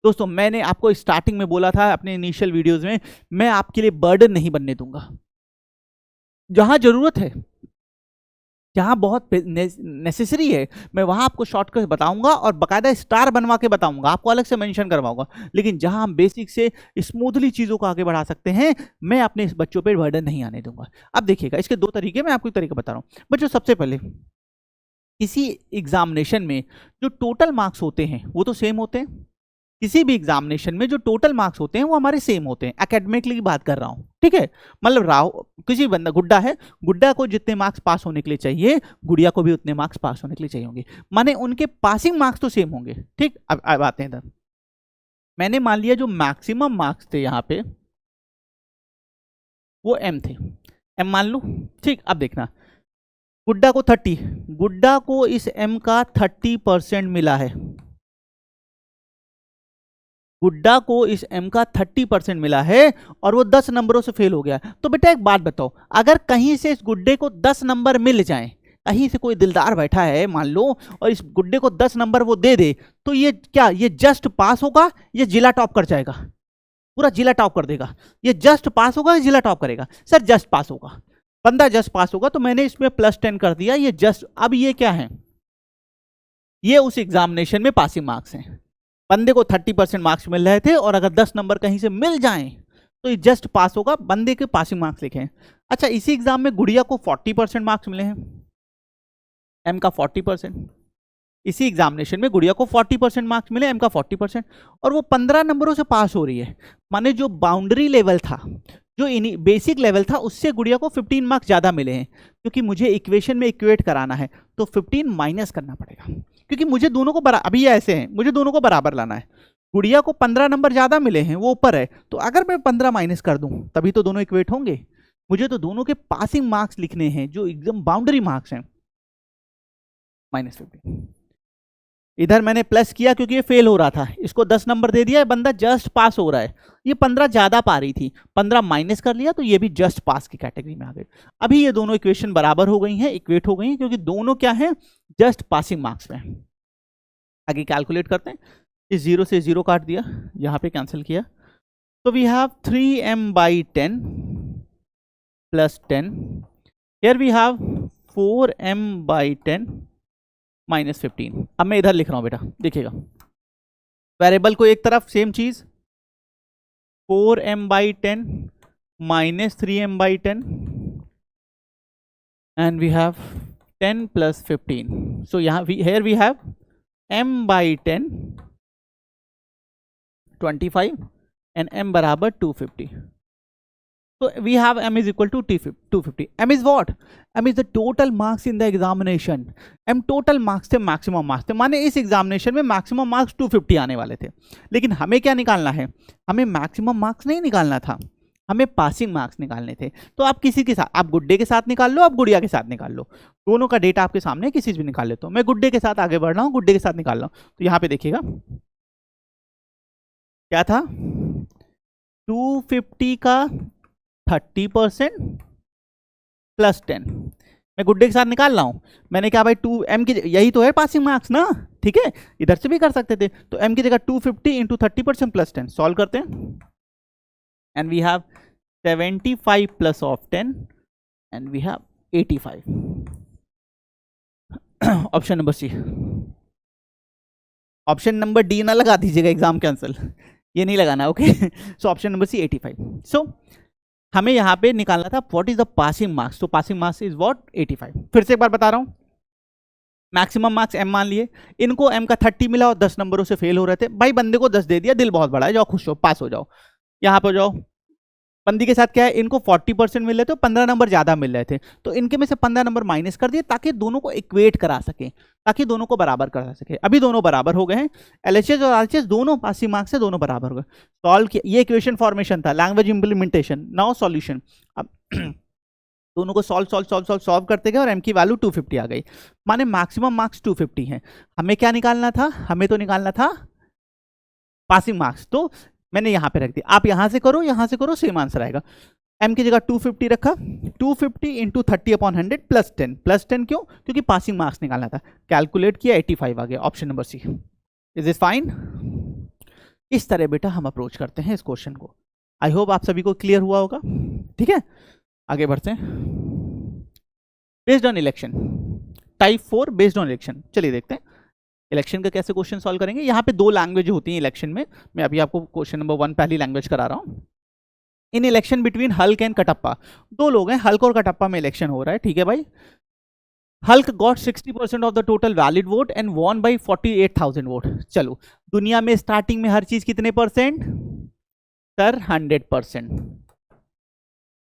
Speaker 1: दोस्तों मैंने आपको स्टार्टिंग में बोला था अपने इनिशियल वीडियोस में, मैं आपके लिए बर्डन नहीं बनने दूंगा। जहां जरूरत है, जहां बहुत नेसेसरी है, मैं वहां आपको शॉर्टकट बताऊंगा और बकायदा स्टार बनवा के बताऊंगा, आपको अलग से मेंशन करवाऊंगा। लेकिन जहां हम बेसिक से स्मूथली चीजों को आगे बढ़ा सकते हैं, मैं अपने इस बच्चों पे बर्डन नहीं आने दूंगा। अब देखिएगा, इसके 2 तरीके, मैं आपको एक तरीका बता रहा हूं बच्चों। सबसे पहले किसी एग्जामिनेशन में जो टोटल मार्क्स होते हैं वो तो सेम होते हैं, किसी भी एग्जामिनेशन में जो टोटल मार्क्स होते हैं वो हमारे सेम होते हैं। एकेडमिकली की बात कर रहा हूं, ठीक है, मतलब राव किसी बंदा गुड्डा है, गुड्डा को जितने मार्क्स पास होने के लिए चाहिए, गुड़िया को भी उतने मार्क्स पास होने के लिए चाहिए होंगे, माने उनके पासिंग मार्क्स तो सेम होंगे। ठीक, अब आते हैं इधर। मैंने मान लिया जो मैक्सिमम मार्क्स थे यहाँ पे वो m थे, m मान लू। ठीक, अब देखना, गुड्डा को 30, गुड्डा को इस m का 30% मिला है, गुड्डा को इस m का 30% मिला है और वो 10 नंबरों से फेल हो गया। तो बेटा एक बात बताओ, अगर कहीं से इस गुड्डे को 10 नंबर मिल जाए, कहीं से कोई दिलदार बैठा है मान लो और इस गुड्डे को 10 नंबर वो दे दे, तो ये क्या, ये जस्ट पास होगा, ये जिला टॉप कर जाएगा, पूरा जिला टॉप कर देगा? ये जस्ट पास होगा या जिला टॉप करेगा? सर जस्ट पास होगा, बंदा जस्ट पास होगा, तो मैंने इसमें +10 कर दिया, ये जस्ट। अब ये क्या है, ये उस एग्जामिनेशन में पासिंग मार्क्स हैं। बंदे को 30% मार्क्स मिल रहे थे और अगर 10 नंबर कहीं से मिल जाएं तो ये जस्ट पास होगा, बंदे के पासिंग मार्क्स लिखे हैं। अच्छा, इसी एग्जाम में गुड़िया को 40% मार्क्स मिले हैं, m का 40%, इसी एग्जामिनेशन में गुड़िया को 40% मार्क्स मिले, m का 40%, और वो 15 नंबरों से पास हो रही है। माने जो बाउंड्री लेवल था, जो बेसिक लेवल था, उससे गुड़िया को 15 मार्क्स ज्यादा मिले हैं। क्योंकि मुझे इक्वेशन में इक्वेट कराना है तो 15 माइनस करना पड़ेगा, क्योंकि मुझे दोनों को अभी ऐसे हैं, मुझे दोनों को बराबर लाना है। गुड़िया को 15 नंबर ज्यादा मिले हैं, वो ऊपर है, तो अगर मैं 15 माइनस कर दूं तभी तो दोनों इक्वेट होंगे। मुझे तो दोनों के पासिंग मार्क्स लिखने हैं जो एकदम बाउंड्री मार्क्स हैं, -15। इधर मैंने प्लस किया क्योंकि ये फेल हो रहा था, इसको 10 नंबर दे दिया, बंदा जस्ट पास हो रहा है। ये 15 ज्यादा पा रही थी, 15 माइनस कर लिया तो ये भी जस्ट पास की कैटेगरी में आ गई। अभी ये दोनों इक्वेशन बराबर हो गई हैं, इक्वेट हो गई हैं, क्योंकि दोनों क्या है, जस्ट पासिंग मार्क्स में। आगे कैलकुलेट करते हैं, इस 0 से 0 काट दिया, यहाँ पे कैंसिल किया, तो we have 3m/10 + 10, here we have 4m/10 -15। अब मैं इधर लिख रहा हूं बेटा, देखिएगा, वेरिएबल को एक तरफ सेम चीज, 4m/10 -3m/10 and we have 10 + 15। सो यहाँ here we have m/10 25 and m बराबर 250। So we have m is equal to 250. m is what? m is the total marks in the examination. m total marks थे, maximum marks थे, माने इस examination में maximum marks 250 आने वाले थे। लेकिन हमें क्या निकालना है? हमें मैक्सिमम मार्क्स नहीं निकालना था, हमें पासिंग मार्क्स निकालने थे। तो आप किसी के साथ, आप गुड्डे के साथ निकाल लो, आप गुड़िया के साथ निकाल लो, दोनों का डेटा आपके सामने, किसी से भी निकाल लेता हूँ। मैं गुड्डे के साथ आगे बढ़ रहा हूँ, गुड्डे के साथ निकाल रहा हूँ। तो यहाँ पे देखिएगा क्या था, 250 का 30% प्लस 10, मैं गुड्डे के साथ निकाल रहा हूं। मैंने क्या भाई 2m की, यही तो है पासिंग मार्क्स ना, ठीक है, इधर से भी कर सकते थे। तो m की जगह 250 इंटू 30% प्लस 10, सॉल्व करते हैं and we have 75 plus of 10 and we have 85। Option number C. Option number D ना लगा दीजिएगा, एग्जाम कैंसिल, ये नहीं लगाना, okay. So option number C 85। So हमें यहाँ पे निकालना था what is the passing marks. तो पासिंग मार्क्स इज व्हाट 85। फिर से एक बार बता रहा हूँ, मैक्सिमम मार्क्स m मान लिए, इनको m का 30 मिला और 10 नंबरों से फेल हो रहे थे। भाई बंदे को 10 दे दिया, दिल बहुत बड़ा है, जाओ खुश हो, पास हो जाओ। यहाँ पे जाओ, बंदी के साथ क्या है, इनको 40% मिल रहे थे, 15 नंबर ज्यादा मिल रहे थे, तो इनके में से 15 नंबर माइनस कर दिए ताकि दोनों को इक्वेट करा सके, ताकि दोनों को बराबर करा सके। अभी दोनों बराबर हो गए हैं, एलएचएस और आरएचएस दोनों पासिंग मार्क्स से दोनों बराबर हो गए। सॉल्व किया, ये इक्वेशन फॉर्मेशन था, लैंग्वेज इंप्लीमेंटेशन, नाउ सॉल्यूशन। अब दोनों को सॉल्व करते गए और m की वैल्यू 250 आ गई, माने मैक्सिमम मार्क्स 250 है। हमें क्या निकालना था? हमें तो निकालना था पासिंग मार्क्स, तो मैंने यहां पे रख दिया। आप यहां से करो, सेम आंसर आएगा। m की जगह 250 रखा, 250 इंटू 30/100 प्लस 10, प्लस 10 क्यों? क्योंकि पासिंग मार्क्स निकालना था। कैलकुलेट किया, 85 आ गया। Option number C. Is it fine? इस तरह बेटा हम अप्रोच करते हैं इस क्वेश्चन को। आई होप आप सभी को क्लियर हुआ होगा, ठीक है। आगे बढ़ते हैं। Based on election, type 4 based on election. चलिए देखते हैं इलेक्शन का कैसे क्वेश्चन सॉल्व करेंगे। यहाँ पे 2 लैंग्वेज होती हैं इलेक्शन में। मैं अभी आपको क्वेश्चन नंबर 1 पहली लैंग्वेज करा रहा हूँ। In election between Hulk and Kattappa, 2 लोग हैं, हल्क और कटप्पा में इलेक्शन हो रहा है, ठीक है भाई। Hulk got 60% of the total valid vote and won by 48,000 vote. चलो, दुनिया में स्टार्टिंग में हर चीज कितने परसेंट? सर 100%।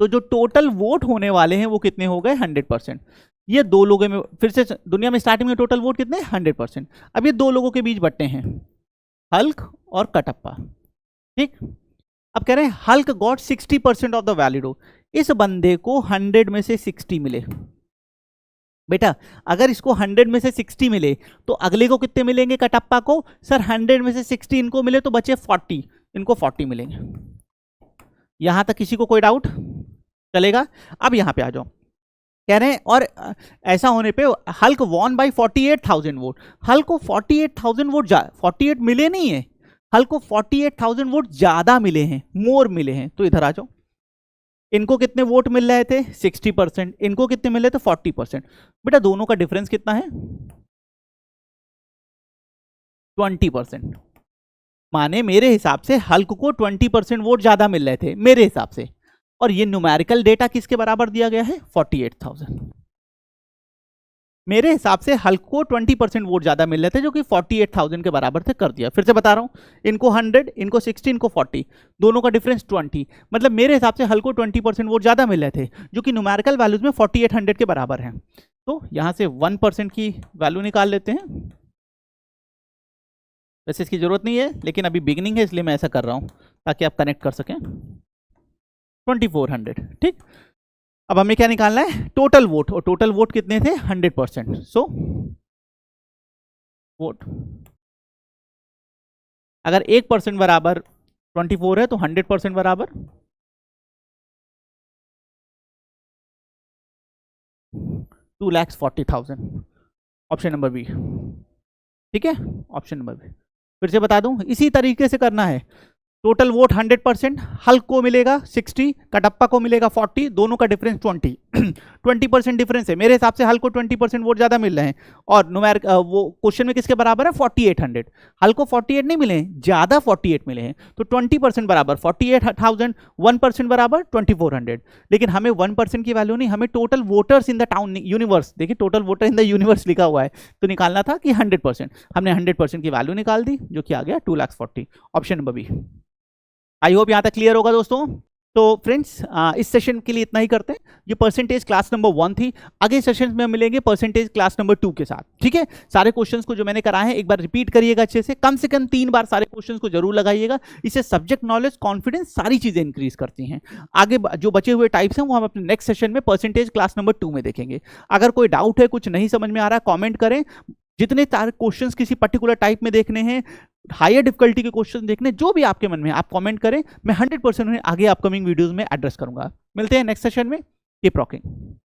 Speaker 1: तो जो टोटल वोट होने वाले हैं वो कितने हो गए? 100%। ये 2 लोगों में, फिर से दुनिया में स्टार्टिंग में टोटल वोट कितने? 100%। अब ये 2 लोगों के बीच बट्टे हैं, हल्क और कटप्पा, ठीक। अब कह रहे हैं Hulk got 60% of the valid vote. इस बंदे को 100 में से 60 मिले। बेटा अगर इसको 100 में से 60 मिले तो अगले को कितने मिलेंगे? कटप्पा को। सर 100 में से 60 इनको मिले तो बचे 40, इनको 40 मिलेंगे। यहां तक किसी को कोई डाउट? चलेगा। अब यहां पे आ जाओ, कह रहे हैं और ऐसा होने पे Hulk won by 48,000 vote. Hulk को 48,000 वोट 48 मिले नहीं है, हल्क को 48,000 वोट ज्यादा मिले हैं, मोर मिले हैं। तो इधर आ जाओ, इनको कितने वोट मिल रहे थे? 60%। इनको कितने मिल रहे थे? 40%। बेटा दोनों का डिफरेंस कितना है? 20%। माने मेरे हिसाब से हल्क को 20% वोट ज्यादा मिल रहे थे मेरे हिसाब से, और ये न्यूमेरिकल डेटा किसके बराबर दिया गया है? 48,000। मेरे हिसाब से हल्क को 20% वोट ज्यादा मिल रहे थे, जो कि 48,000 के बराबर थे, कर दिया। फिर से बता रहा हूं, इनको 100, इनको 60, इनको 40, दोनों का डिफरेंस 20। मतलब मेरे हिसाब से हल्क को 20% वोट ज्यादा मिल रहे थे, जो कि न्यूमेरिकल वैल्यूज में 4800 के बराबर है। तो यहां से 1% की वैल्यू निकाल लेते हैं। वैसे इसकी जरूरत नहीं है, लेकिन अभी बिगिनिंग है इसलिए मैं ऐसा कर रहा हूं ताकि आप कनेक्ट कर सकें। 2400, ठीक। अब हमें क्या निकालना है? टोटल वोट, और टोटल वोट कितने थे? 100%। सो वोट, अगर 1% बराबर 24 है तो 100% बराबर 2,40,000। ऑप्शन नंबर बी, ठीक है। Option number B. फिर से बता दूं, इसी तरीके से करना है। टोटल वोट 100%, हल्क को मिलेगा 60, कटप्पा को मिलेगा 40, दोनों का डिफरेंस 20। 20% डिफरेंस है। मेरे हिसाब से हल्क को 20% वोट ज्यादा मिल रहे हैं, और न्यूमेरिक वो क्वेश्चन में किसके बराबर है? 4800। हल्क को 48 नहीं मिले हैं, ज्यादा 48 मिले हैं। तो 20% बराबर 48,000, 1% बराबर 2400। लेकिन हमें 1% की वैल्यू नहीं, हमें total voters in the town universe, देखिए total voter in the universe लिखा हुआ है, तो निकालना था कि 100%। हमने 100% की वैल्यू निकाल दी, जो कि आ गया 2,40,000। Option number B. I hope यहां तक क्लियर होगा दोस्तों। तो फ्रेंड्स इस सेशन के लिए इतना ही करते हैं। ये परसेंटेज क्लास नंबर 1 थी। आगे सेशन में हम मिलेंगे परसेंटेज क्लास नंबर 2 के साथ। ठीक है, सारे क्वेश्चंस को जो मैंने कराए हैं एक बार रिपीट करिएगा अच्छे से कम 3 बार सारे क्वेश्चंस को जरूर लगाइएगा। इससे सब्जेक्ट नॉलेज, कॉन्फिडेंस, सारी चीजें इंक्रीज करती हैं। आगे जो बचे हुए टाइप्स हैं वो हम अपने नेक्स्ट सेशन में परसेंटेज क्लास नंबर 2 में देखेंगे। अगर कोई डाउट है, कुछ नहीं समझ में आ रहा है, कॉमेंट करें। जितने सारे क्वेश्चंस किसी पर्टिकुलर टाइप में देखने हैं, हायर डिफिकल्टी के क्वेश्चन देखने, जो भी आपके मन में आप कमेंट करें, मैं 100% उन्हें आगे अपकमिंग वीडियोस में एड्रेस करूंगा। मिलते हैं नेक्स्ट सेशन में। Keep rocking.